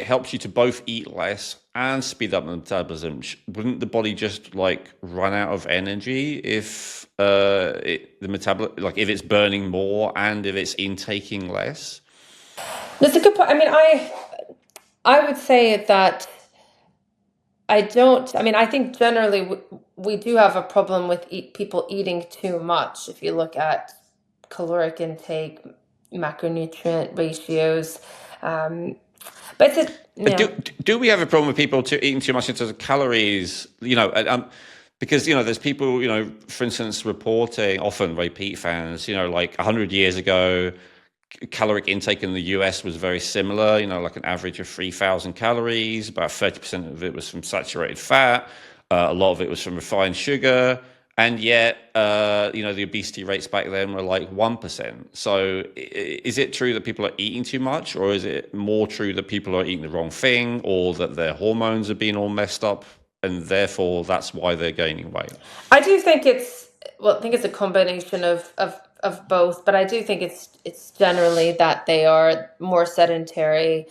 helps you to both eat less and speed up the metabolism? Wouldn't the body just run out of energy if if it's burning more and if it's intaking less? That's a good point. I mean, I would say that I think generally we do have a problem with people eating too much. If you look at caloric intake, macronutrient ratios, but do we have a problem with people eating too much in terms of calories? Because there's people for instance reporting, often repeat fans, 100 years ago, caloric intake in the US was very similar, an average of 3,000 calories. About 30% of it was from saturated fat. A lot of it was from refined sugar. And yet, the obesity rates back then were 1%. So is it true that people are eating too much, or is it more true that people are eating the wrong thing, or that their hormones are being all messed up and therefore that's why they're gaining weight? I do think it's a combination of both, but I do think it's generally that they are more sedentary.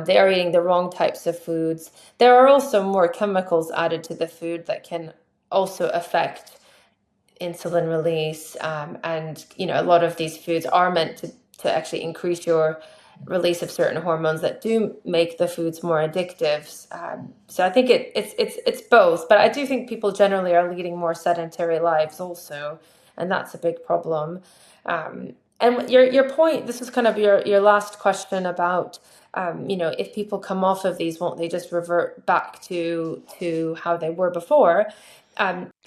They are eating the wrong types of foods. There are also more chemicals added to the food that can also affect insulin release. And a lot of these foods are meant to actually increase your release of certain hormones that do make the foods more addictive. So I think it's both, but I do think people generally are leading more sedentary lives also, and that's a big problem. And your point, this was kind of your last question about, if people come off of these, won't they just revert back to how they were before?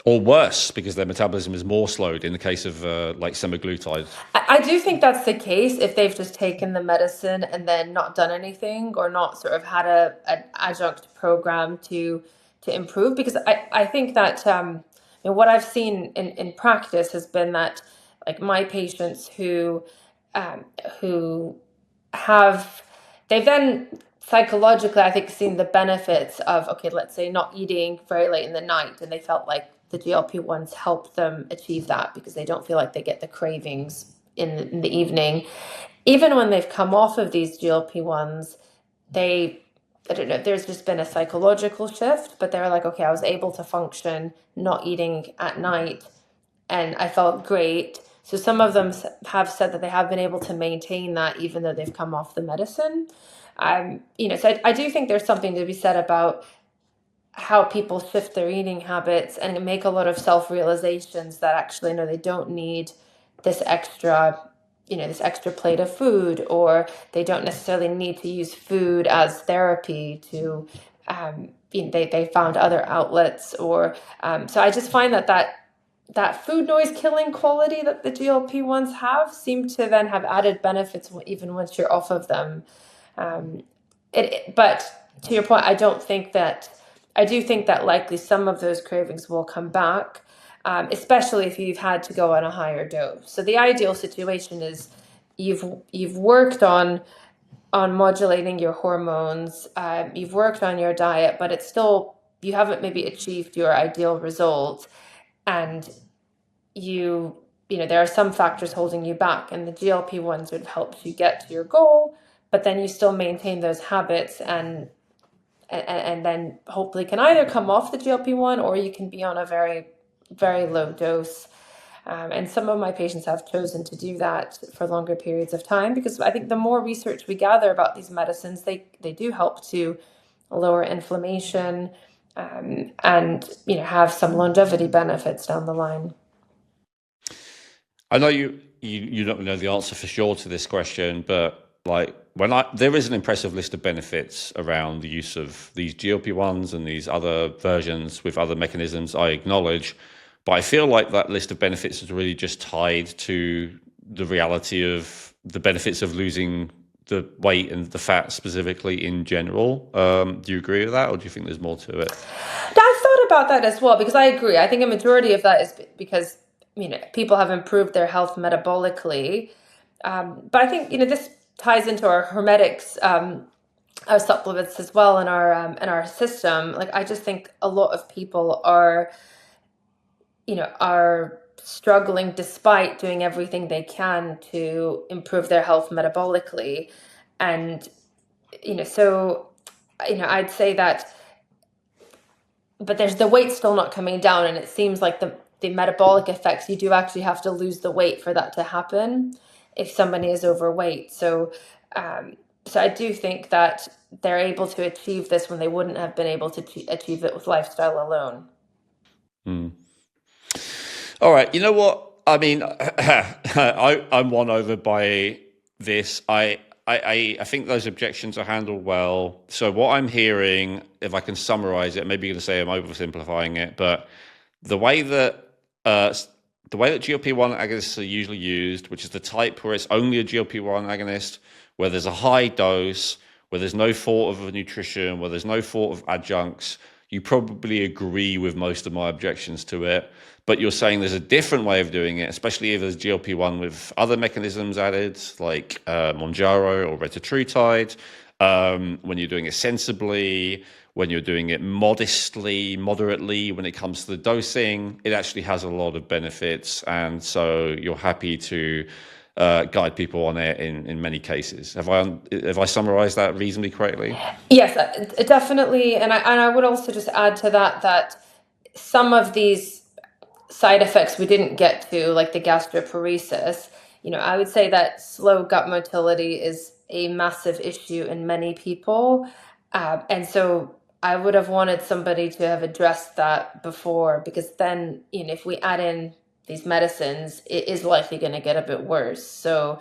Or worse, because their metabolism is more slowed in the case of semaglutide. I do think that's the case if they've just taken the medicine and then not done anything or not sort of had an adjunct program to improve. Because I think that what I've seen in practice has been that my patients who have, they've then psychologically, I think, seen the benefits of, okay, let's say not eating very late in the night, and they felt like the GLP-1s helped them achieve that because they don't feel like they get the cravings in the evening. Even when they've come off of these GLP-1s, I don't know, there's just been a psychological shift, but they're like, okay, I was able to function not eating at night, and I felt great. So some of them have said that they have been able to maintain that even though they've come off the medicine. So I do think there's something to be said about how people shift their eating habits and make a lot of self-realizations that actually, no, they don't need this extra plate of food, or they don't necessarily need to use food as therapy to, they found other outlets, or, so I just find that food noise killing quality that the GLP-1s have seem to then have added benefits even once you're off of them. But to your point, I do think that likely some of those cravings will come back, especially if you've had to go on a higher dose. So the ideal situation is you've worked on modulating your hormones, you've worked on your diet, but it's still, you haven't maybe achieved your ideal result, and there are some factors holding you back, and the GLP-1s would help you get to your goal, but then you still maintain those habits, and then hopefully can either come off the GLP-1, or you can be on a very, very low dose. And some of my patients have chosen to do that for longer periods of time, because I think the more research we gather about these medicines, they do help to lower inflammation, and have some longevity benefits down the line. I know you don't know the answer for sure to this question, but like there is an impressive list of benefits around the use of these GLP-1s and these other versions with other mechanisms, I acknowledge, but I feel like that list of benefits is really just tied to the reality of the benefits of losing the weight and the fat specifically in general. Do you agree with that, or do you think there's more to it? I thought about that as well, because I agree. I think a majority of that is because people have improved their health metabolically, but I think this ties into our hermetics, our supplements as well in our system. Like, I just think a lot of people are struggling despite doing everything they can to improve their health metabolically, and so I'd say that, but there's the weight still not coming down, and it seems like the metabolic effects, you do actually have to lose the weight for that to happen if somebody is overweight. So I do think that they're able to achieve this when they wouldn't have been able to achieve it with lifestyle alone. All right. You know what? I mean, I'm won over by this. I think those objections are handled well. So what I'm hearing, if I can summarize it, maybe you're going to say I'm oversimplifying it, but the way that GLP-1 agonists are usually used, which is the type where it's only a GLP-1 agonist, where there's a high dose, where there's no thought of nutrition, where there's no thought of adjuncts, you probably agree with most of my objections to it. But you're saying there's a different way of doing it, especially if there's GLP-1 with other mechanisms added, like Mounjaro or Retatrutide, when you're doing it sensibly, when you're doing it modestly, moderately, when it comes to the dosing, it actually has a lot of benefits. And so you're happy to guide people on it in many cases. Have I summarized that reasonably correctly? Yes, definitely. And I would also just add to that some of these side effects we didn't get to, like the gastroparesis, I would say that slow gut motility is a massive issue in many people. And so I would have wanted somebody to have addressed that before, because then, if we add in these medicines, it is likely going to get a bit worse. So,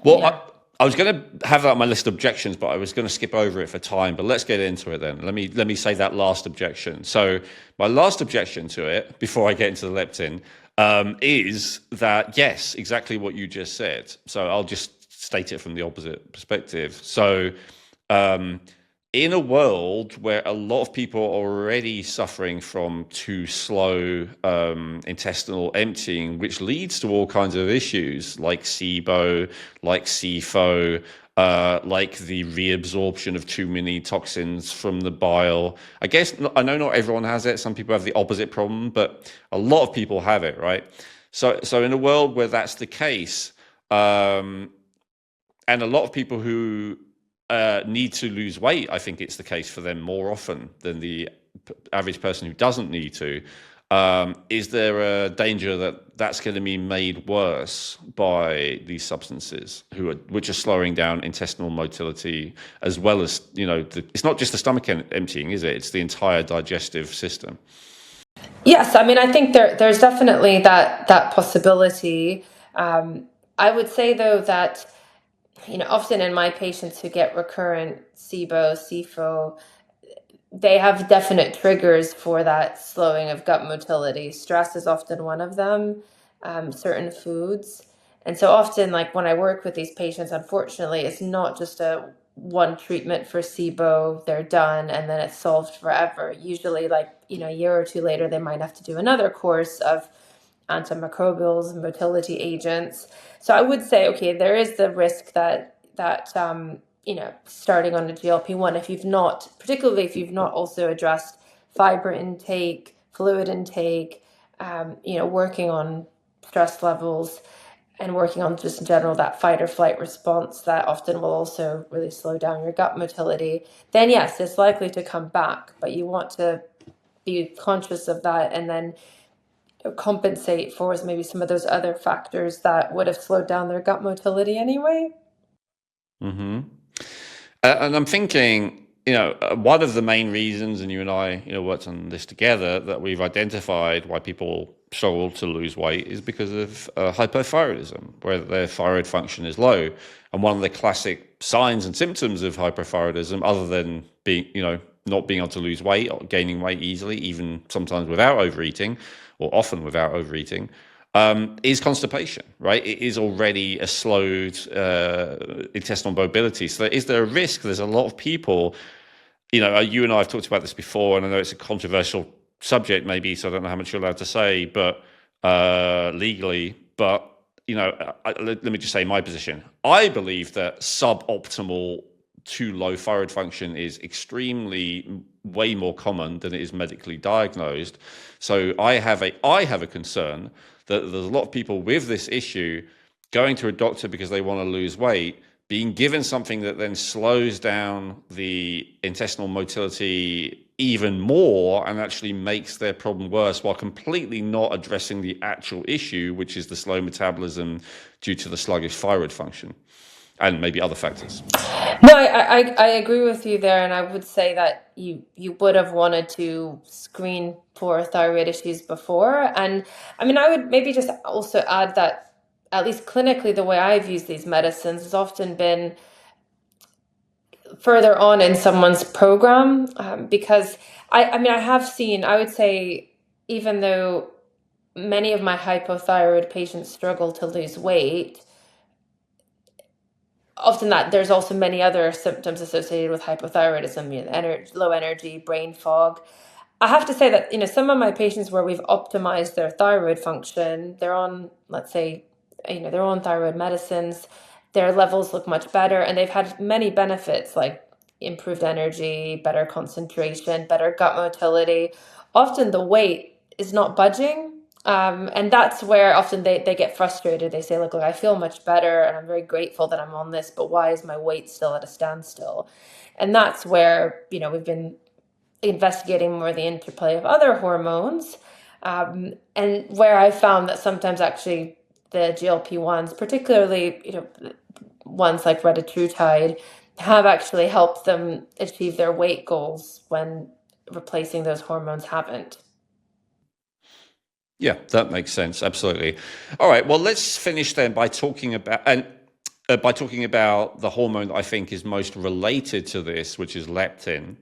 Well, yeah. I was going to have that on my list of objections, but I was going to skip over it for time. But let's get into it then. Let me say that last objection. So my last objection to it, before I get into the leptin, is that, yes, exactly what you just said. So I'll just state it from the opposite perspective. So in a world where a lot of people are already suffering from too slow intestinal emptying, which leads to all kinds of issues like SIBO, like SIFO, like the reabsorption of too many toxins from the bile. I guess, I know not everyone has it. Some people have the opposite problem, but a lot of people have it, right? So in a world where that's the case, and a lot of people who need to lose weight, I think it's the case for them more often than the average person who doesn't need to. Is there a danger that that's going to be made worse by these substances, which are slowing down intestinal motility, as well as, it's not just the stomach emptying, is it? It's the entire digestive system. Yes, I mean, I think there's definitely that possibility. I would say, though, that often in my patients who get recurrent SIBO, SIFO, they have definite triggers for that slowing of gut motility. Stress is often one of them, certain foods. And so often, like when I work with these patients, unfortunately, it's not just a one treatment for SIBO, they're done, and then it's solved forever. Usually, like, a year or two later, they might have to do another course of antimicrobials, motility agents. So I would say, okay, there is the risk that starting on a GLP-1, particularly if you've not also addressed fiber intake, fluid intake, working on stress levels, and working on just in general that fight or flight response that often will also really slow down your gut motility, then yes, it's likely to come back. But you want to be conscious of that and then compensate for maybe some of those other factors that would have slowed down their gut motility anyway. Mm-hmm. And I'm thinking, one of the main reasons, and you and I, worked on this together, that we've identified why people struggle to lose weight is because of hypothyroidism, where their thyroid function is low. And one of the classic signs and symptoms of hypothyroidism, other than being, not being able to lose weight or gaining weight easily, even sometimes without overeating, or often without overeating, is constipation, right? It is already a slowed intestinal mobility. So is there a risk? There's a lot of people, you and I have talked about this before, and I know it's a controversial subject maybe, so I don't know how much you're allowed to say, but legally, but, let me just say my position. I believe that suboptimal too low thyroid function is extremely way more common than it is medically diagnosed. So I have a concern that there's a lot of people with this issue going to a doctor because they want to lose weight, being given something that then slows down the intestinal motility even more and actually makes their problem worse, while completely not addressing the actual issue, which is the slow metabolism due to the sluggish thyroid function and maybe other factors. No, I agree with you there, and I would say that you would have wanted to screen for thyroid issues before. And I mean, I would maybe just also add that at least clinically, the way I've used these medicines has often been further on in someone's program, because I have seen, I would say, even though many of my hypothyroid patients struggle to lose weight, often that there's also many other symptoms associated with hypothyroidism, low energy, brain fog. I have to say that, some of my patients where we've optimized their thyroid function, they're on, let's say, they're on thyroid medicines, their levels look much better, and they've had many benefits like improved energy, better concentration, better gut motility. Often the weight is not budging. And that's where often they get frustrated. They say, look, I feel much better and I'm very grateful that I'm on this, but why is my weight still at a standstill? And that's where, we've been investigating more the interplay of other hormones, and where I found that sometimes actually the GLP-1s, particularly, ones like Retatrutide, have actually helped them achieve their weight goals when replacing those hormones haven't. Yeah, that makes sense. Absolutely. All right. Well, let's finish then by talking about the hormone that I think is most related to this, which is leptin.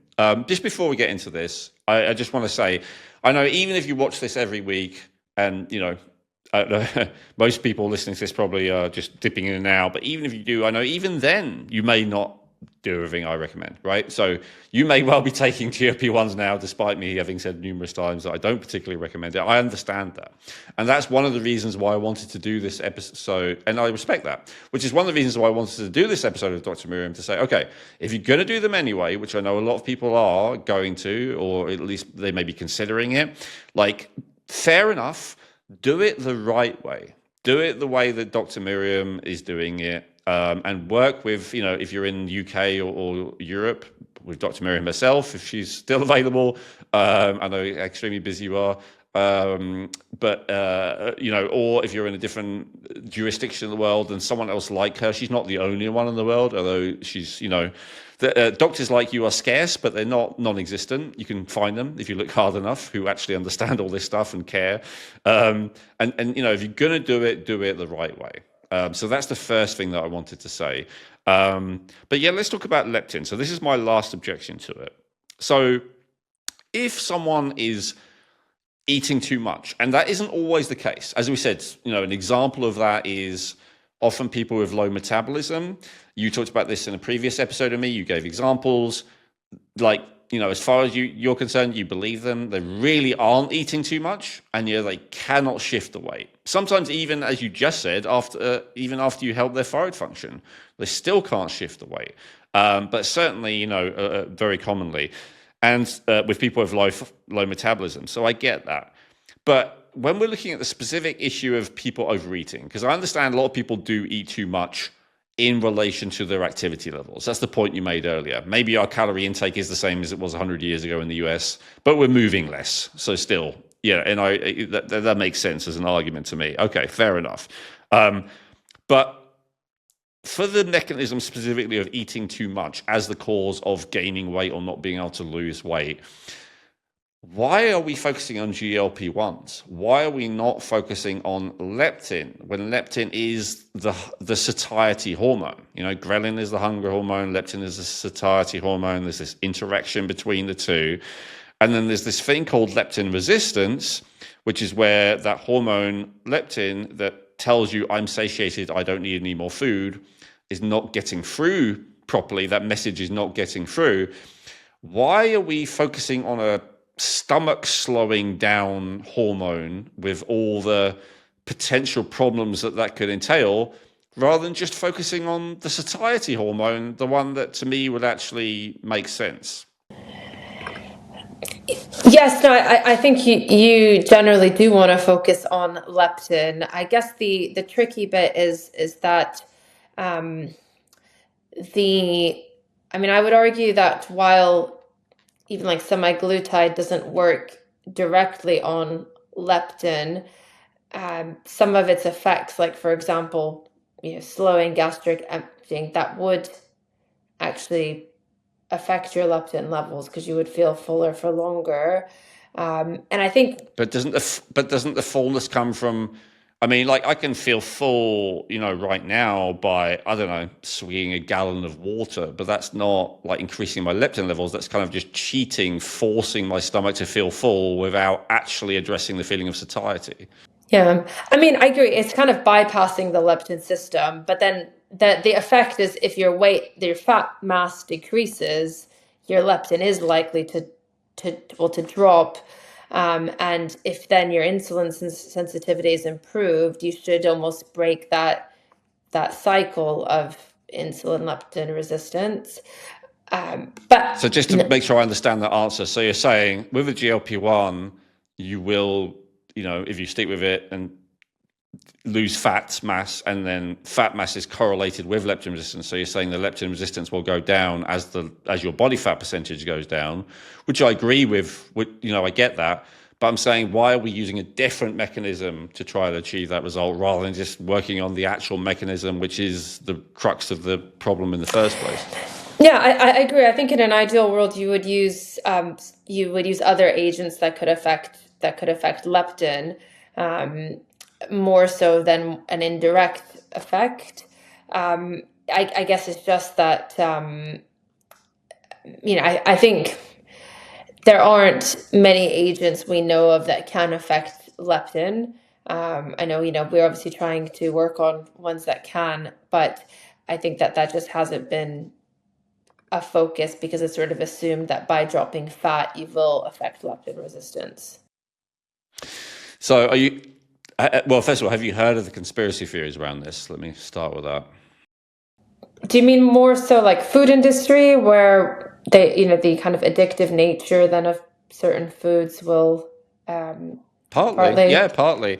Just before we get into this, I just want to say, I know even if you watch this every week, and most people listening to this probably are just dipping in and out, but even if you do, I know even then you may not do everything I recommend, right? So you may well be taking GLP-1s now, despite me having said numerous times that I don't particularly recommend it. I understand that. And that's one of the reasons why I wanted to do this episode, and I respect that, which is one of the reasons why I wanted to do this episode of Dr. Miriam, to say, okay, if you're going to do them anyway, which I know a lot of people are going to, or at least they may be considering it, like, fair enough, do it the right way. Do it the way that Dr. Miriam is doing it. And work with, if you're in the UK or Europe, with Dr. Miriam herself, if she's still available. I know how extremely busy you are. Or if you're in a different jurisdiction of the world and someone else like her, she's not the only one in the world, although she's, doctors like you are scarce, but they're not non-existent. You can find them if you look hard enough, who actually understand all this stuff and care. And if you're going to do it the right way. So that's the first thing that I wanted to say. But yeah, let's talk about leptin. So this is my last objection to it. So if someone is eating too much, and that isn't always the case, as we said, an example of that is often people with low metabolism. You talked about this in a previous episode of me. You gave examples. Like, as far as you're concerned, you believe them. They really aren't eating too much, and they cannot shift the weight. Sometimes, even as you just said, even after you help their thyroid function, they still can't shift the weight. But certainly, very commonly, and with people with low metabolism. So I get that. But when we're looking at the specific issue of people overeating, because I understand a lot of people do eat too much in relation to their activity levels. That's the point you made earlier. Maybe our calorie intake is the same as it was 100 years ago in the US, but we're moving less. So still, and that makes sense as an argument to me. Okay, fair enough. But for the mechanism specifically of eating too much as the cause of gaining weight or not being able to lose weight, why are we focusing on GLP-1s? Why are we not focusing on leptin when leptin is the satiety hormone? Ghrelin is the hunger hormone, leptin is the satiety hormone. There's this interaction between the two. And then there's this thing called leptin resistance, which is where that hormone leptin that tells you I'm satiated, I don't need any more food, is not getting through properly. That message is not getting through. Why are we focusing on a stomach slowing down hormone with all the potential problems that could entail, rather than just focusing on the satiety hormone, the one that to me would actually make sense? Yes, no, I think you generally do want to focus on leptin. I guess the tricky bit is that I would argue that while even like semaglutide doesn't work directly on leptin, some of its effects, like for example, slowing gastric emptying, that would actually affect your leptin levels because you would feel fuller for longer. And I think, but doesn't the fullness come from? I can feel full, right now by, I don't know, swigging a gallon of water, but that's not like increasing my leptin levels. That's kind of just cheating, forcing my stomach to feel full without actually addressing the feeling of satiety. Yeah, I agree. It's kind of bypassing the leptin system, but then the effect is if your fat mass decreases, your leptin is likely to drop. And if then your insulin sensitivity is improved, you should almost break that cycle of insulin leptin resistance. So just to make sure I understand that answer, so you're saying with a GLP-1, you will, if you stick with it and lose fat mass, and then fat mass is correlated with leptin resistance. So you're saying the leptin resistance will go down as your body fat percentage goes down, which I agree with. I get that, but I'm saying, why are we using a different mechanism to try to achieve that result rather than just working on the actual mechanism, which is the crux of the problem in the first place? Yeah, I agree. I think in an ideal world, you would use other agents that could affect leptin. More so than an indirect effect. I guess it's just that, I think there aren't many agents we know of that can affect leptin. I know, we're obviously trying to work on ones that can, but I think that just hasn't been a focus because it's sort of assumed that by dropping fat, you will affect leptin resistance. So are you... Well, first of all, have you heard of the conspiracy theories around this? Let me start with that. Do you mean more so like food industry, where the kind of addictive nature then of certain foods will partly.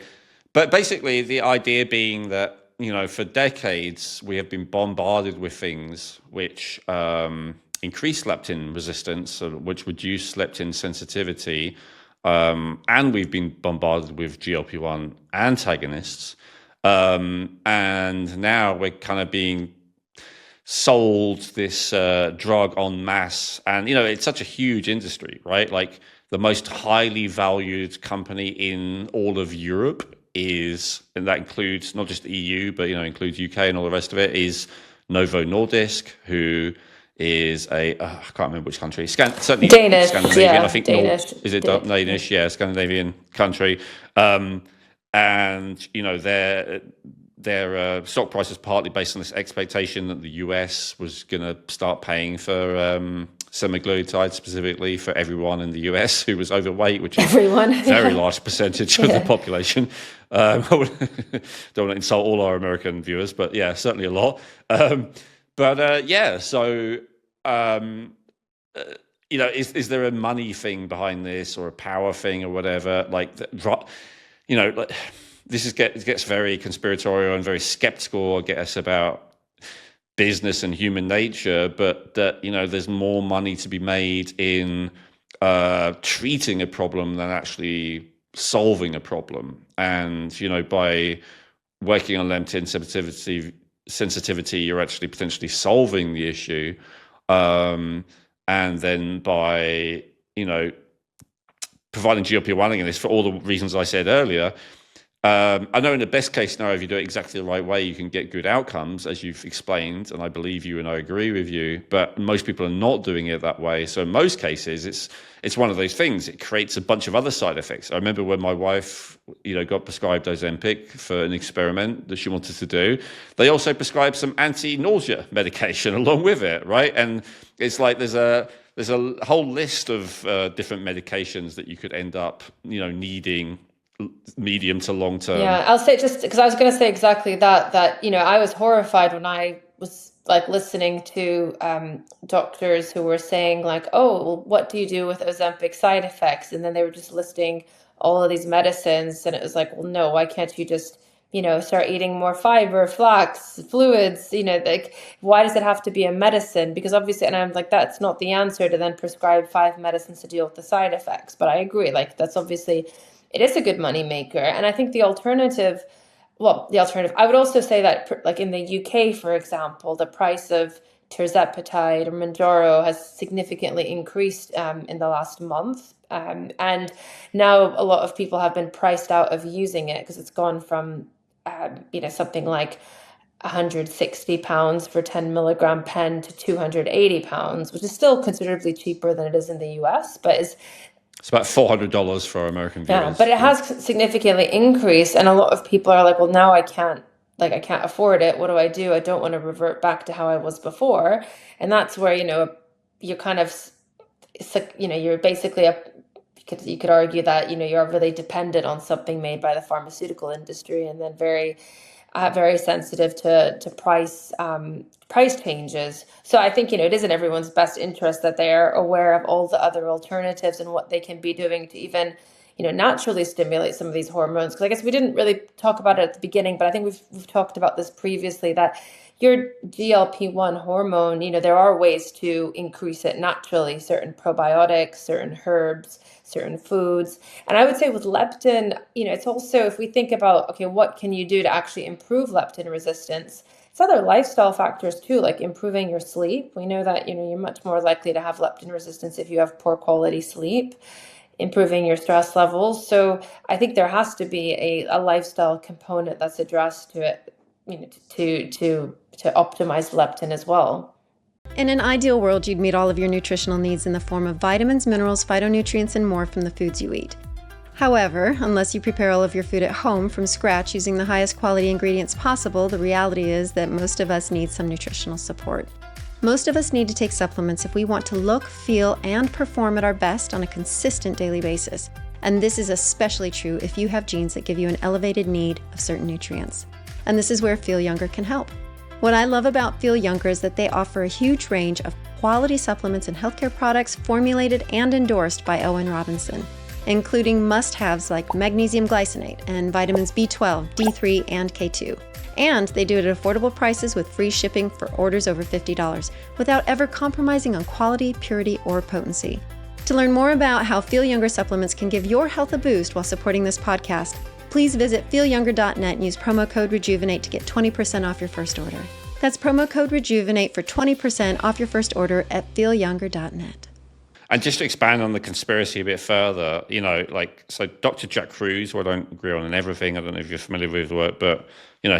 But basically, the idea being that for decades we have been bombarded with things which increase leptin resistance, which reduce leptin sensitivity. And we've been bombarded with GLP-1 antagonists. And now we're kind of being sold this drug en masse. And, it's such a huge industry, right? Like the most highly valued company in all of Europe and that includes not just the EU, but, includes UK and all the rest of it, is Novo Nordisk, who is I can't remember which country. Certainly Danish, Scandinavian. yeah, I think Danish. Is it Danish? Yeah, Scandinavian country. And their stock price is partly based on this expectation that the US was going to start paying for semaglutide specifically for everyone in the US who was overweight, which is Everyone, a very large percentage of the population. I don't want to insult all our American viewers, but yeah, certainly a lot. Is there a money thing behind this or a power thing or whatever? It gets very conspiratorial and very skeptical, I guess, about business and human nature, but that, there's more money to be made in treating a problem than actually solving a problem. And, by working on leptin sensitivity, you're actually potentially solving the issue. And then by, providing GLP-1 agonists for all the reasons I said earlier, I know in the best case scenario, if you do it exactly the right way, you can get good outcomes, as you've explained, and I believe you and I agree with you, but most people are not doing it that way. So in most cases, it's one of those things. It creates a bunch of other side effects. I remember when my wife, got prescribed Ozempic for an experiment that she wanted to do, they also prescribed some anti-nausea medication along with it, right? And it's like there's a whole list of different medications that you could end up, needing medium to long term. Yeah, I'll say, just because I was going to say exactly that I was horrified when I was listening to doctors who were saying oh, well, what do you do with Ozempic side effects? And then they were just listing all of these medicines, and it was well, no, why can't you just start eating more fiber, flax, fluids, why does it have to be a medicine? Because obviously, and I'm that's not the answer to then prescribe 5 medicines to deal with the side effects. But I agree, that's obviously, it is a good money maker. And I think the alternative, I would also say that in the UK, for example, the price of tirzepatide or Mounjaro has significantly increased in the last month. And now a lot of people have been priced out of using it because it's gone from, something like £160 for 10 milligram pen to £280, which is still considerably cheaper than it is in the US, but it's about $400 for American viewers. Yeah, but it has significantly increased, and a lot of people are well, now I can't afford it. What do? I don't want to revert back to how I was before. And that's where, you're kind of, you're basically you could argue that, you're really dependent on something made by the pharmaceutical industry, and then very sensitive to price changes. So I think, it is in everyone's best interest that they're aware of all the other alternatives and what they can be doing to even, naturally stimulate some of these hormones. Because I guess we didn't really talk about it at the beginning, but I think we've talked about this previously, that your GLP-1 hormone, there are ways to increase it naturally, certain probiotics, certain herbs, certain foods. And I would say with leptin, it's also, if we think about, okay, what can you do to actually improve leptin resistance? It's other lifestyle factors too, like improving your sleep. We know that, you're much more likely to have leptin resistance if you have poor quality sleep, improving your stress levels. So I think there has to be a lifestyle component that's addressed to it, to optimize leptin as well. In an ideal world, you'd meet all of your nutritional needs in the form of vitamins, minerals, phytonutrients, and more from the foods you eat. However, unless you prepare all of your food at home from scratch using the highest quality ingredients possible, the reality is that most of us need some nutritional support. Most of us need to take supplements if we want to look, feel, and perform at our best on a consistent daily basis. And this is especially true if you have genes that give you an elevated need of certain nutrients. And this is where Feel Younger can help. What I love about Feel Younger is that they offer a huge range of quality supplements and healthcare products formulated and endorsed by Owen Robinson, including must-haves like magnesium glycinate and vitamins B12, D3, and K2. And they do it at affordable prices with free shipping for orders over $50 without ever compromising on quality, purity, or potency. To learn more about how Feel Younger supplements can give your health a boost while supporting this podcast, please visit feelyounger.net and use promo code REJUVENATE to get 20% off your first order. That's promo code REJUVENATE for 20% off your first order at feelyounger.net. And just to expand on the conspiracy a bit further, so Dr. Jack Kruse, who I don't agree on everything, I don't know if you're familiar with his work, but,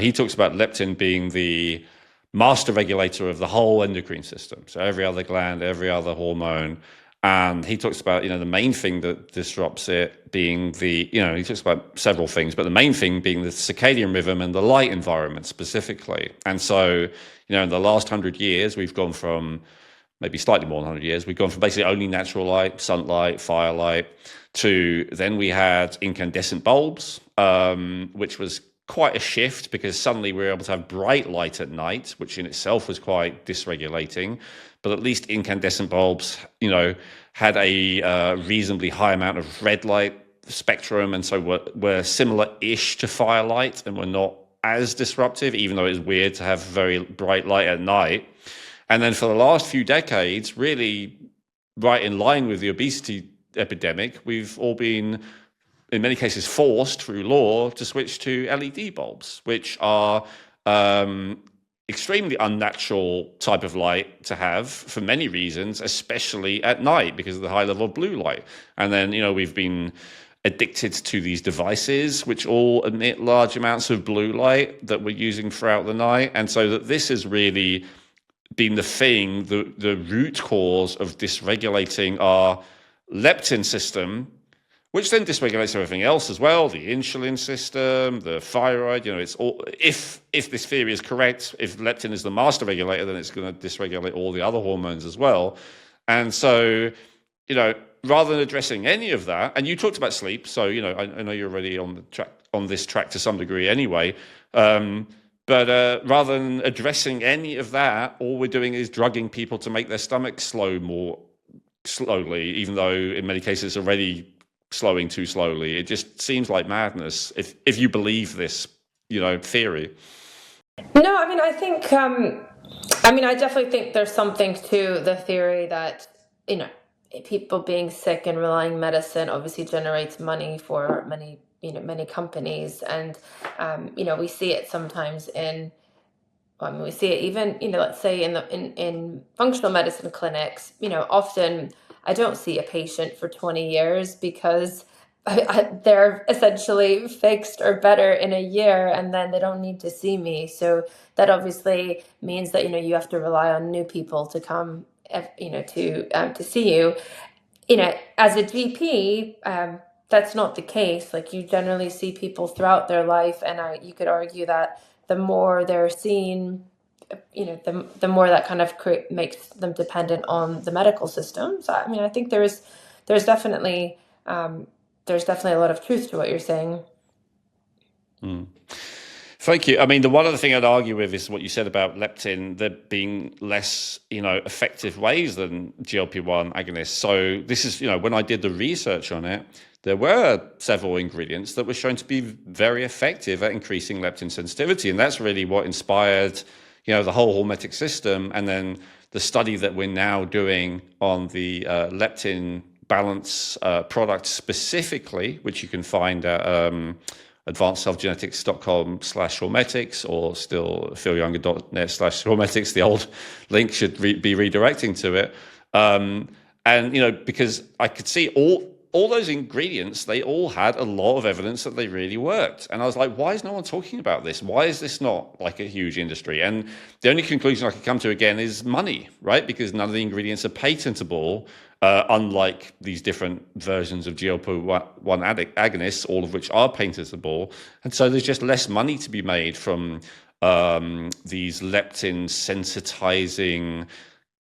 he talks about leptin being the master regulator of the whole endocrine system. So every other gland, every other hormone. And he talks about, the main thing that disrupts it being he talks about several things, but the main thing being the circadian rhythm and the light environment specifically. And so, in the last 100 years, we've gone from maybe slightly more than 100 years, we've gone from basically only natural light, sunlight, firelight, to then we had incandescent bulbs, which was quite a shift because suddenly we were able to have bright light at night, which in itself was quite dysregulating. But at least incandescent bulbs, had a reasonably high amount of red light spectrum, and so were similar-ish to firelight and were not as disruptive, even though it's weird to have very bright light at night. And then for the last few decades, really right in line with the obesity epidemic, we've all been, in many cases, forced through law to switch to LED bulbs, which are extremely unnatural type of light to have for many reasons, especially at night because of the high level of blue light. And then, we've been addicted to these devices, which all emit large amounts of blue light that we're using throughout the night. And so that this has really been the root cause of dysregulating our leptin system, which then dysregulates everything else as well, the insulin system, the thyroid. It's all, if this theory is correct, if leptin is the master regulator, then it's going to dysregulate all the other hormones as well. And so, rather than addressing any of that, and you talked about sleep, so I know you're already on this track to some degree anyway. But rather than addressing any of that, all we're doing is drugging people to make their stomachs slow more slowly, even though in many cases it's already slowing too slowly. It just seems like madness if you believe this, theory. No, I think, I definitely think there's something to the theory that, people being sick and relying on medicine obviously generates money for many companies. And, we see it sometimes we see it even, let's say in functional medicine clinics, often I don't see a patient for 20 years because they're essentially fixed or better in a year, and then they don't need to see me. So that obviously means that, you have to rely on new people to come, to see you. As a GP, that's not the case. Like, you generally see people throughout their life, and you could argue that the more they're seen, the more that kind of makes them dependent on the medical system. So, I think there's definitely a lot of truth to what you're saying. Thank you. The one other thing I'd argue with is what you said about leptin, there being less, effective ways than GLP-1 agonists. So this is, when I did the research on it, there were several ingredients that were shown to be very effective at increasing leptin sensitivity. And that's really what inspired, the whole hormetic system. And then the study that we're now doing on the leptin balance product specifically, which you can find at advancedhealthgenetics.com/hormetics or still philyounger.net/hormetics. The old link should be redirecting to it. Because I could see all those ingredients, they all had a lot of evidence that they really worked. And I was like, why is no one talking about this? Why is this not like a huge industry? And the only conclusion I could come to again is money, right? Because none of the ingredients are patentable, unlike these different versions of GLP-1 agonists, all of which are patentable. And so there's just less money to be made from these leptin sensitizing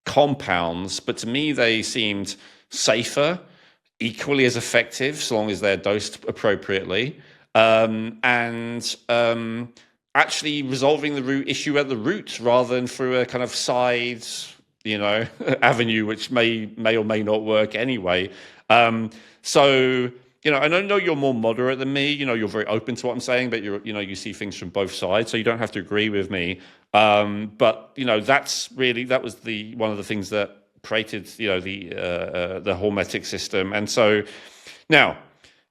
compounds. But to me, they seemed safer, equally as effective, so long as they're dosed appropriately, and actually resolving the root issue at the root rather than through a kind of side, avenue, which may or may not work anyway. So, and I know you're more moderate than me. You're very open to what I'm saying, but you see things from both sides, so you don't have to agree with me. But that was one of the things that created, the hormetic system. And so now,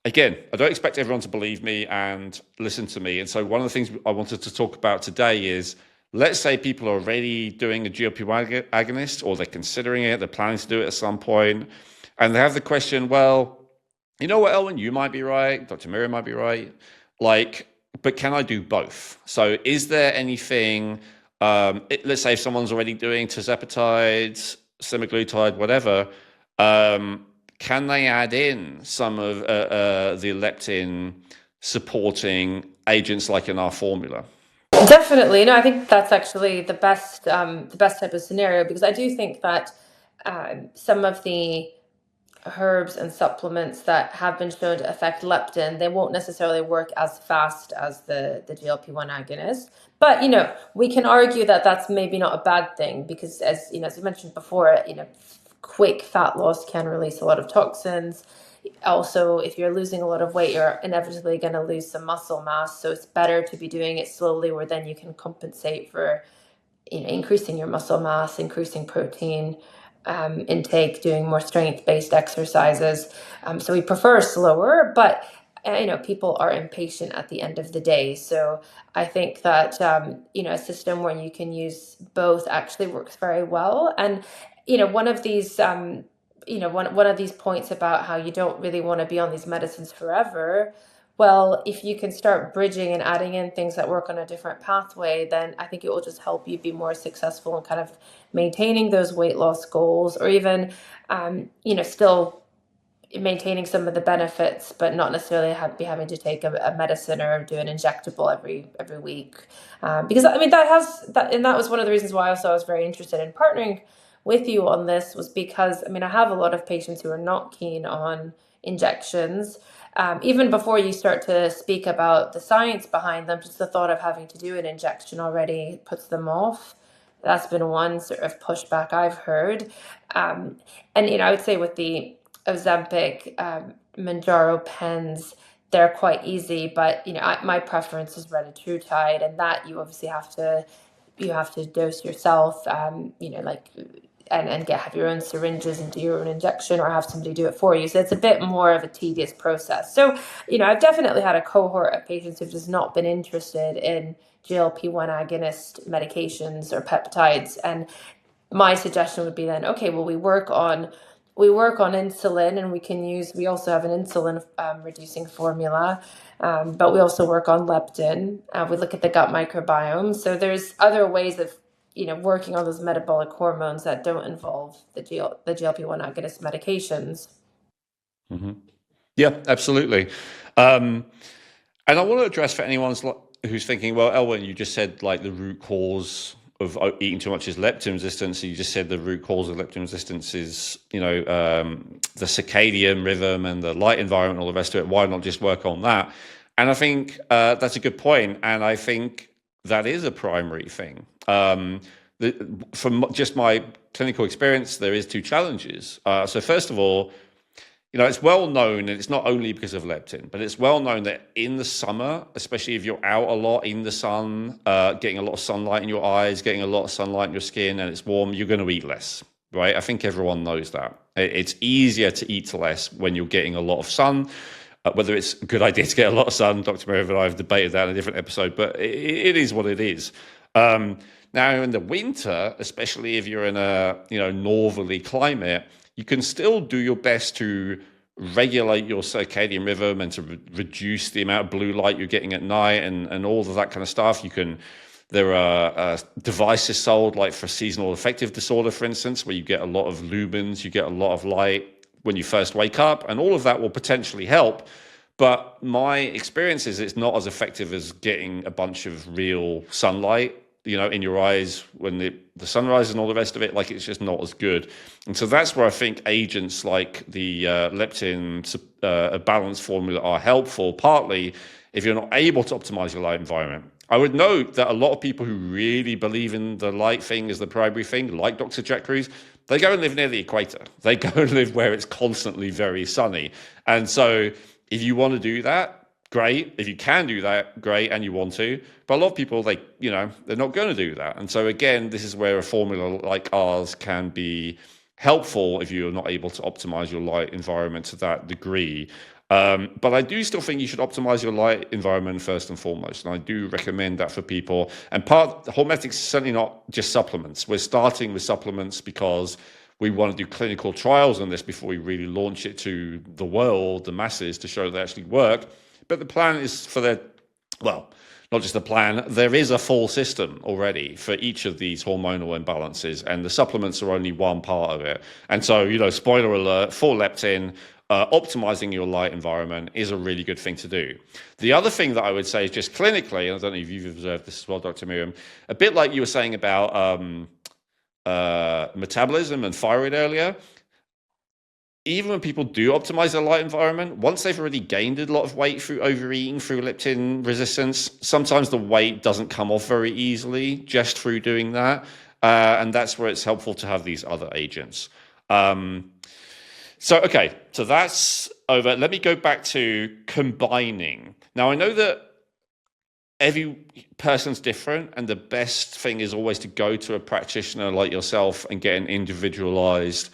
again, I don't expect everyone to believe me and listen to me. And so one of the things I wanted to talk about today is, let's say people are already doing a GLP-1 agonist, or they're considering it, they're planning to do it at some point, and they have the question, well, you know what, Elwyn, you might be right, Dr. Miriam might be right, but can I do both? So is there anything, let's say if someone's already doing tirzepatide, semaglutide, whatever, can they add in some of the leptin supporting agents like in our formula? Definitely. No, I think that's actually the best type of scenario, because I do think that some of the herbs and supplements that have been shown to affect leptin, they won't necessarily work as fast as the GLP-1 agonist. But, we can argue that that's maybe not a bad thing because, as I mentioned before, quick fat loss can release a lot of toxins. Also, if you're losing a lot of weight, you're inevitably going to lose some muscle mass. So it's better to be doing it slowly, where then you can compensate for, increasing your muscle mass, increasing protein intake, doing more strength-based exercises. So we prefer slower, but people are impatient at the end of the day. So I think that a system where you can use both actually works very well. And one of these one of these points about how you don't really want to be on these medicines forever. Well, if you can start bridging and adding in things that work on a different pathway, then I think it will just help you be more successful in kind of maintaining those weight loss goals, or even, still maintaining some of the benefits, but not necessarily having to take a medicine or do an injectable every week. Because that was one of the reasons why also I was very interested in partnering with you on this, was because I have a lot of patients who are not keen on injections. Even before you start to speak about the science behind them, just the thought of having to do an injection already puts them off. That's been one sort of pushback I've heard. And I would say with the Ozempic, Mounjaro pens, they're quite easy, but my preference is Retatrutide, and that you obviously have to dose yourself, and have your own syringes and do your own injection, or have somebody do it for you. So it's a bit more of a tedious process. So, I've definitely had a cohort of patients who've just not been interested in GLP-1 agonist medications or peptides. And my suggestion would be then, okay, well, we work on insulin, and we also have an insulin reducing formula, but we also work on leptin. We look at the gut microbiome. So there's other ways of working on those metabolic hormones that don't involve the GLP-1 agonist medications. Mm-hmm. Yeah, absolutely. And I want to address for anyone who's thinking, well, Elwyn, you just said like the root cause of eating too much is leptin resistance. You just said the root cause of leptin resistance is, the circadian rhythm and the light environment and all the rest of it. Why not just work on that? And I think that's a good point. And I think that is a primary thing. From just my clinical experience, there is two challenges. So first of all, it's well known, and it's not only because of leptin, but it's well known that in the summer, especially if you're out a lot in the sun, getting a lot of sunlight in your eyes, getting a lot of sunlight in your skin, and it's warm, you're going to eat less, right? I think everyone knows that. It's easier to eat less when you're getting a lot of sun. Whether it's a good idea to get a lot of sun, Dr. Miriam and I have debated that in a different episode, but it is what it is. Now, in the winter, especially if you're in a northerly climate, you can still do your best to regulate your circadian rhythm and to reduce the amount of blue light you're getting at night and all of that kind of stuff. There are devices sold like for seasonal affective disorder, for instance, where you get a lot of lumens, you get a lot of light when you first wake up, and all of that will potentially help. But my experience is it's not as effective as getting a bunch of real sunlight, in your eyes when the sunrise and all the rest of it. Like, it's just not as good. And so that's where I think agents like the leptin balance formula are helpful, partly if you're not able to optimize your light environment. I would note that a lot of people who really believe in the light thing as the primary thing, like Dr. Jack Cruz, they go and live near the equator. They go and live where it's constantly very sunny. And so if you want to do that, great. If you can do that, great, and you want to. But a lot of people, they're not going to do that. And so again, this is where a formula like ours can be helpful if you're not able to optimize your light environment to that degree. But I do still think you should optimize your light environment first and foremost. And I do recommend that for people. And Hormetics is certainly not just supplements. We're starting with supplements because we want to do clinical trials on this before we really launch it to the world, the masses, to show they actually work. But the plan is not just the plan, there is a full system already for each of these hormonal imbalances, and the supplements are only one part of it. And so, spoiler alert, for leptin, optimizing your light environment is a really good thing to do. The other thing that I would say is just clinically, and I don't know if you've observed this as well, Dr. Miriam, a bit like you were saying about metabolism and thyroid earlier, even when people do optimize their light environment, once they've already gained a lot of weight through overeating, through leptin resistance, sometimes the weight doesn't come off very easily just through doing that. And that's where it's helpful to have these other agents. So that's over. Let me go back to combining. Now, I know that every person's different, and the best thing is always to go to a practitioner like yourself and get an individualized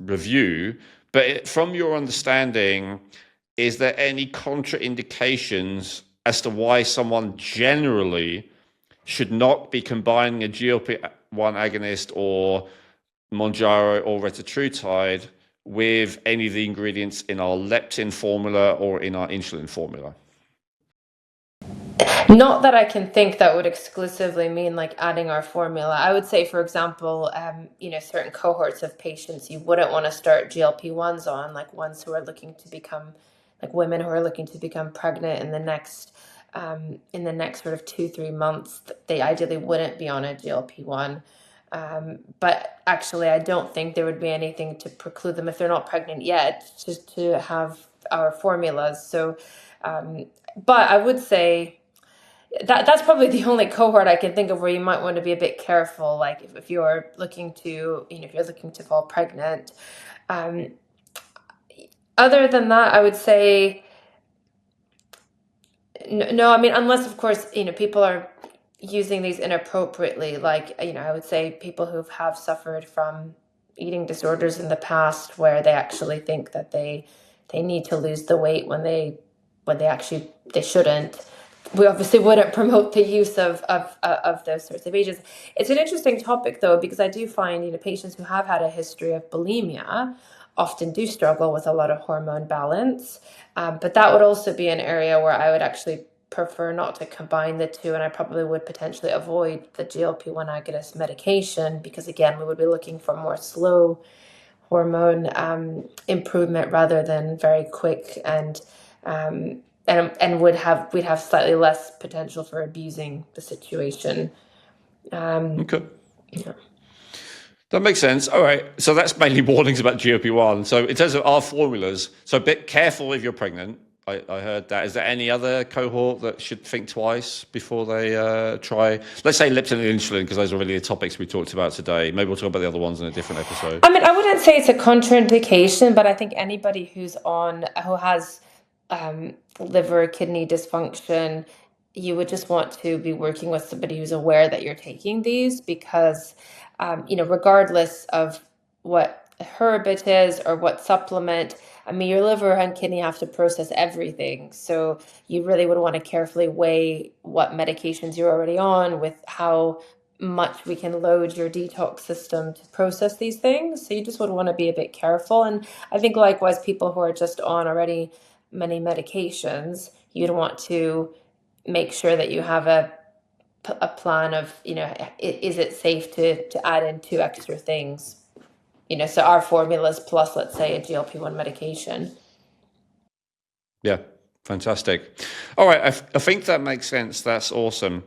review. But from your understanding, is there any contraindications as to why someone generally should not be combining a GLP-1 agonist or Mounjaro or Retatrutide with any of the ingredients in our leptin formula or in our insulin formula? Not that I can think that would exclusively mean like adding our formula. I would say, for example, certain cohorts of patients you wouldn't want to start GLP-1s on, like ones who are looking to become, like women who are looking to become pregnant in the next sort of 2-3 months. They ideally wouldn't be on a GLP-1. But actually, I don't think there would be anything to preclude them if they're not pregnant yet, just to have our formulas. So, but I would say that's probably the only cohort I can think of where you might want to be a bit careful. Like if you're looking to, if you're looking to fall pregnant. Other than that, I would say no. I mean, unless of course, people are using these inappropriately. Like, I would say people who have suffered from eating disorders in the past, where they actually think that they need to lose the weight when they shouldn't. We obviously wouldn't promote the use of those sorts of agents. It's an interesting topic, though, because I do find, patients who have had a history of bulimia often do struggle with a lot of hormone balance. But that would also be an area where I would actually prefer not to combine the two, and I probably would potentially avoid the GLP-1 agonist medication, because again, we would be looking for more slow hormone improvement rather than very quick, and we'd have slightly less potential for abusing the situation. Okay. Yeah. That makes sense. All right. So that's mainly warnings about GLP-1. So in terms of our formulas, so a bit careful if you're pregnant. I heard that. Is there any other cohort that should think twice before they try, let's say, leptin and insulin, because those are really the topics we talked about today. Maybe we'll talk about the other ones in a different episode. I mean, I wouldn't say it's a contraindication, but I think anybody who has liver, kidney dysfunction, you would just want to be working with somebody who's aware that you're taking these, because, regardless of what herb it is or what supplement, I mean, your liver and kidney have to process everything. So you really would want to carefully weigh what medications you're already on with how much we can load your detox system to process these things. So you just would want to be a bit careful. And I think likewise, people who are just on already many medications, you'd want to make sure that you have a plan of, is it safe to add in 2 extra things? So our formulas plus, let's say, a GLP-1 medication. Yeah, fantastic. All right, I think that makes sense. That's awesome.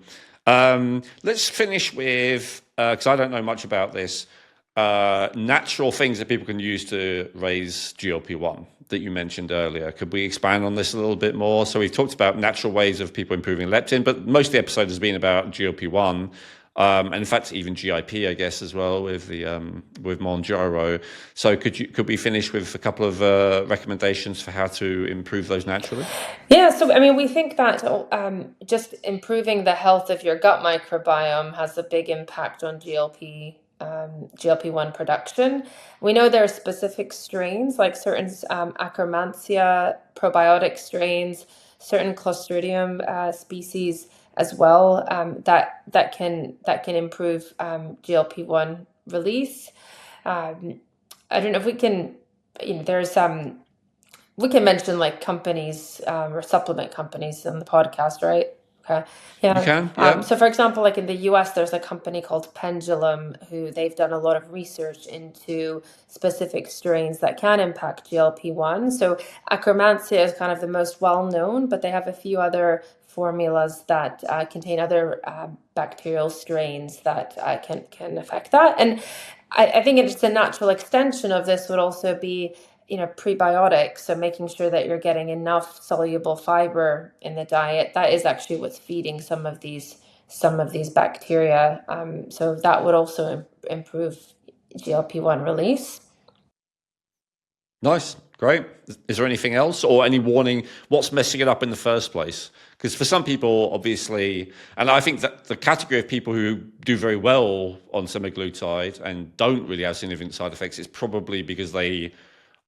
Let's finish with, because I don't know much about this, natural things that people can use to raise GLP-1 that you mentioned earlier. Could we expand on this a little bit more? So we've talked about natural ways of people improving leptin, but most of the episode has been about GLP-1. And in fact, even GIP, I guess, as well with Mounjaro. So could we finish with a couple of recommendations for how to improve those naturally? Yeah, so I mean, we think that just improving the health of your gut microbiome has a big impact on GLP-1 production. We know there are specific strains, like certain Akkermansia probiotic strains, certain Clostridium species as well, that can improve GLP-1 release. I don't know if we can, we can mention like companies or supplement companies on the podcast, right? Okay. Yeah. You can, yeah. So for example, like in the US, there's a company called Pendulum who they've done a lot of research into specific strains that can impact GLP-1. So Akkermansia is kind of the most well-known, but they have a few other formulas that contain other bacterial strains that can affect that. And I think it's a natural extension of this would also be, prebiotics. So making sure that you're getting enough soluble fiber in the diet. That is actually what's feeding some of these bacteria. So that would also improve GLP-1 release. Nice, great. Is there anything else or any warning? What's messing it up in the first place? Because for some people, obviously, and I think that the category of people who do very well on semaglutide and don't really have significant side effects is probably because they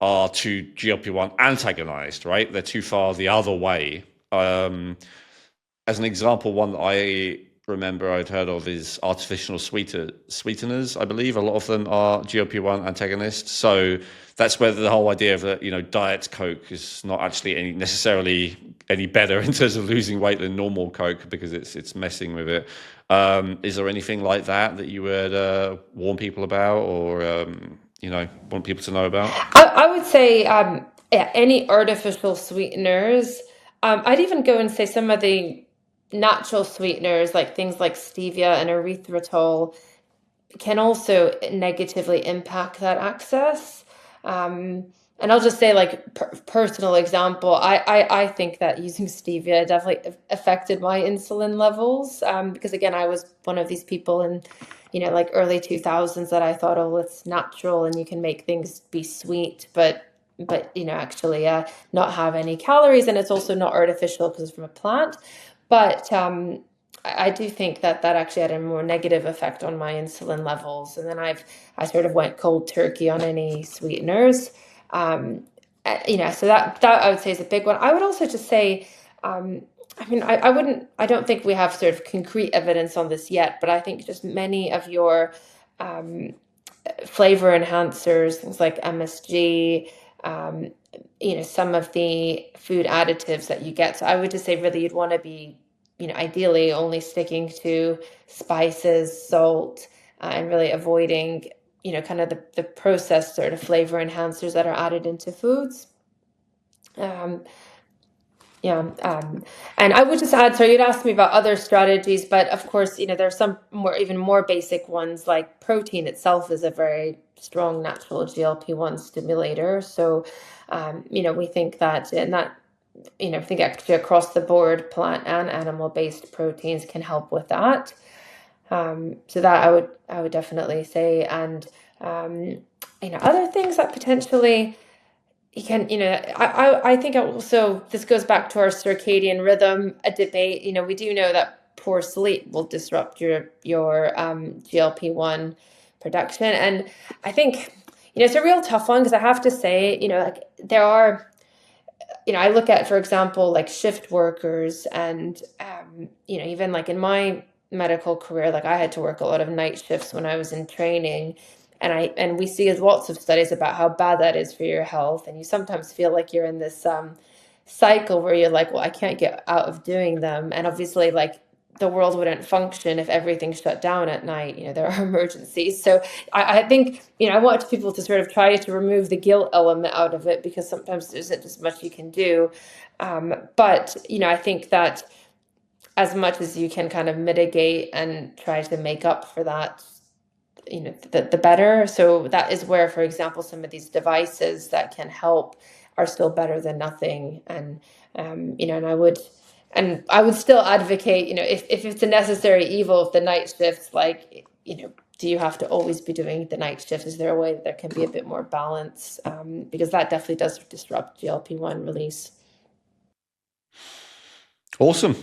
are too GLP-1 antagonized, right? They're too far the other way. As an example, one that I remember I'd heard of is artificial sweeteners. I believe a lot of them are GLP-1 antagonists. So that's where the whole idea of that, Diet Coke is not actually necessarily any better in terms of losing weight than normal Coke because it's messing with it. Is there anything like that you would warn people about or, want people to know about? I would say, any artificial sweeteners. I'd even go and say some of the natural sweeteners, like things like stevia and erythritol, can also negatively impact that access. And I'll just say, like, personal example, I think that using stevia definitely affected my insulin levels, because again, I was one of these people in, like early 2000s that I thought, oh, it's natural and you can make things be sweet, but actually not have any calories, and it's also not artificial because it's from a plant. But I do think that actually had a more negative effect on my insulin levels. And then I sort of went cold turkey on any sweeteners. So that I would say is a big one. I would also just say, I don't think we have sort of concrete evidence on this yet, but I think just many of your flavor enhancers, things like MSG, some of the food additives that you get. So I would just say really you'd want to be, ideally only sticking to spices, salt, and really avoiding, kind of the processed sort of flavor enhancers that are added into foods. And I would just add, so you'd asked me about other strategies, but of course, there's some even more basic ones, like protein itself is a very strong natural GLP-1 stimulator. So, we think that, I think actually across the board, plant and animal-based proteins can help with that. So that I would definitely say, and other things that potentially you can, I think also this goes back to our circadian rhythm, a debate. We do know that poor sleep will disrupt your GLP-1 production, and I think it's a real tough one because I have to say, like there are. I look at, for example, like shift workers and, even like in my medical career, like I had to work a lot of night shifts when I was in training, and we see lots of studies about how bad that is for your health. And you sometimes feel like you're in this cycle where you're like, well, I can't get out of doing them. And obviously, like, the world wouldn't function if everything shut down at night. There are emergencies. So I think, I want people to sort of try to remove the guilt element out of it, because sometimes there isn't as much you can do. But, I think that as much as you can kind of mitigate and try to make up for that, the better. So that is where, for example, some of these devices that can help are still better than nothing. And, and I would still advocate, if it's a necessary evil of the night shifts, like, do you have to always be doing the night shift? Is there a way that there can be a bit more balance? Because that definitely does disrupt GLP-1 release. Awesome.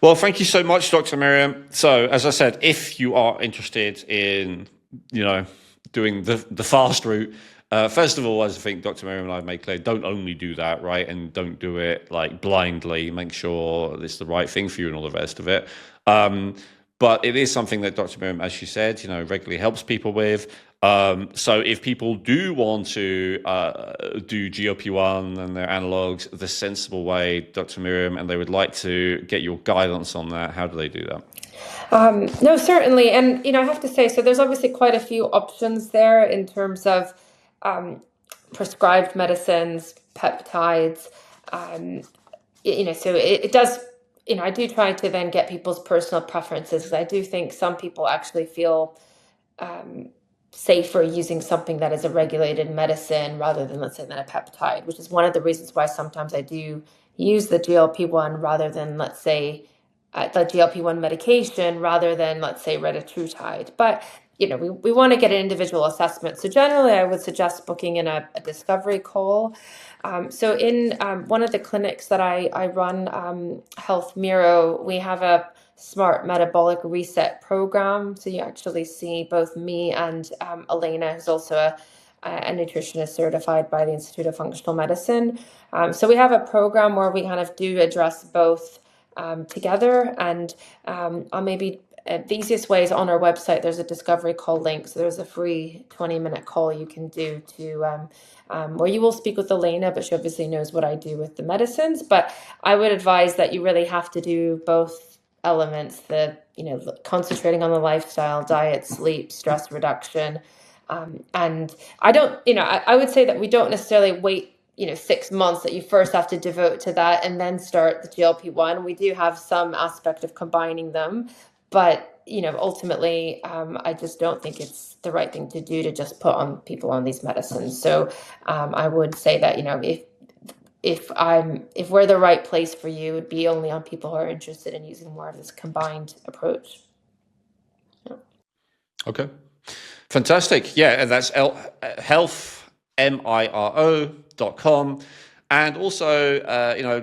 Well, thank you so much, Dr. Miriam. So, as I said, if you are interested in, doing the fast route, first of all, as I think Dr. Miriam and I have made clear, don't only do that, right? And don't do it like blindly. Make sure it's the right thing for you and all the rest of it. But it is something that Dr. Miriam, as she said, regularly helps people with. So if people do want to do GLP-1 and their analogs the sensible way, Dr. Miriam, and they would like to get your guidance on that, how do they do that? No, certainly. And, I have to say, so there's obviously quite a few options there in terms of prescribed medicines, peptides, so it does I do try to then get people's personal preferences, because I do think some people actually feel safer using something that is a regulated medicine rather than, let's say, than a peptide, which is one of the reasons why sometimes I do use the GLP-1 rather than, let's say, the GLP-1 medication rather than, let's say, Retatrutide. But we want to get an individual assessment. So generally, I would suggest booking in a discovery call. So in one of the clinics that I run, Health Miro, we have a smart metabolic reset program. So you actually see both me and Elena, who's also a nutritionist certified by the Institute of Functional Medicine. So we have a program where we kind of do address both together, and I'll maybe the easiest way is on our website. There's a discovery call link, so there's a free 20-minute call you can do to where you will speak with Elena, but she obviously knows what I do with the medicines. But I would advise that you really have to do both elements, the concentrating on the lifestyle, diet, sleep, stress reduction, and I don't I would say that we don't necessarily wait 6 months, that you first have to devote to that and then start the GLP-1. We do have some aspect of combining them, but ultimately, I just don't think it's the right thing to do to just put on people on these medicines. So I would say that if we're the right place for you, it would be only on people who are interested in using more of this combined approach. Yeah. Okay, fantastic. Yeah, and that's healthmiro.com. And also,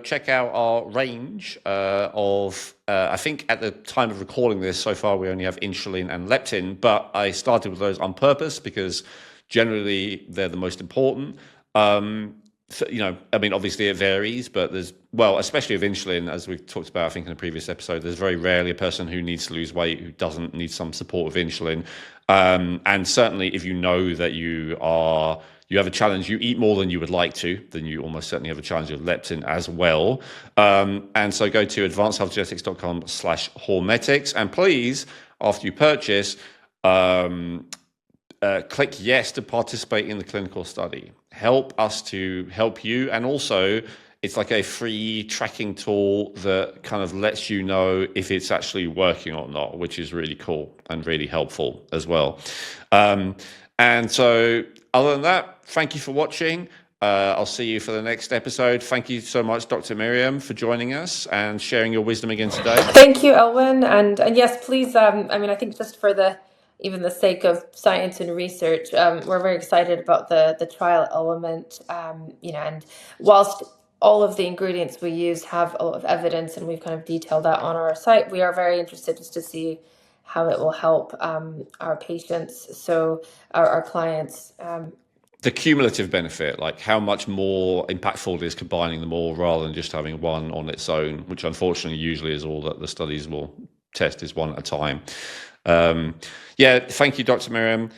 check out our range of, I think at the time of recording this, so far we only have insulin and leptin, but I started with those on purpose because generally they're the most important. Obviously it varies, but especially with insulin, as we talked about, I think in a previous episode, there's very rarely a person who needs to lose weight who doesn't need some support with insulin. And certainly if you know that you have a challenge, you eat more than you would like to, then you almost certainly have a challenge with leptin as well. And so go to advancedhealthgenetics.com/hormetics. And please, after you purchase, click yes to participate in the clinical study. Help us to help you. And also, it's like a free tracking tool that kind of lets you know if it's actually working or not, which is really cool and really helpful as well. And so other than that, thank you for watching. I'll see you for the next episode. Thank you so much, Dr. Miriam, for joining us and sharing your wisdom again today. Thank you, Elwin. And yes, please, I think just for even the sake of science and research, we're very excited about the trial element, and whilst all of the ingredients we use have a lot of evidence, and we've kind of detailed that on our site, we are very interested just to see how it will help our patients, so our clients. The cumulative benefit, like how much more impactful it is combining them all rather than just having one on its own, which unfortunately usually is all that the studies will test, is one at a time. Thank you, Dr. Miriam.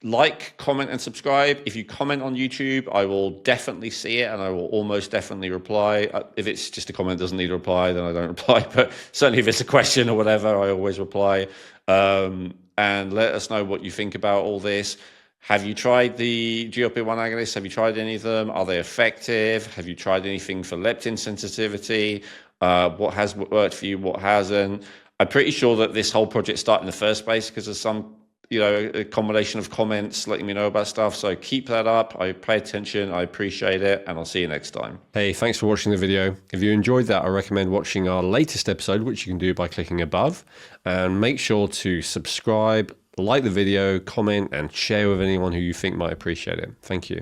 Like, comment, and subscribe. If you comment on YouTube, I will definitely see it and I will almost definitely reply. If it's just a comment that doesn't need a reply, then I don't reply. But certainly if it's a question or whatever, I always reply. And let us know what you think about all this. Have you tried the GLP-1 agonists? Have you tried any of them? Are they effective? Have you tried anything for leptin sensitivity? What has worked for you? What hasn't? I'm pretty sure that this whole project started in the first place because of some, a combination of comments letting me know about stuff. So keep that up. I pay attention. I appreciate it. And I'll see you next time. Hey, thanks for watching the video. If you enjoyed that, I recommend watching our latest episode, which you can do by clicking above. And make sure to subscribe, like the video, comment, and share with anyone who you think might appreciate it. Thank you.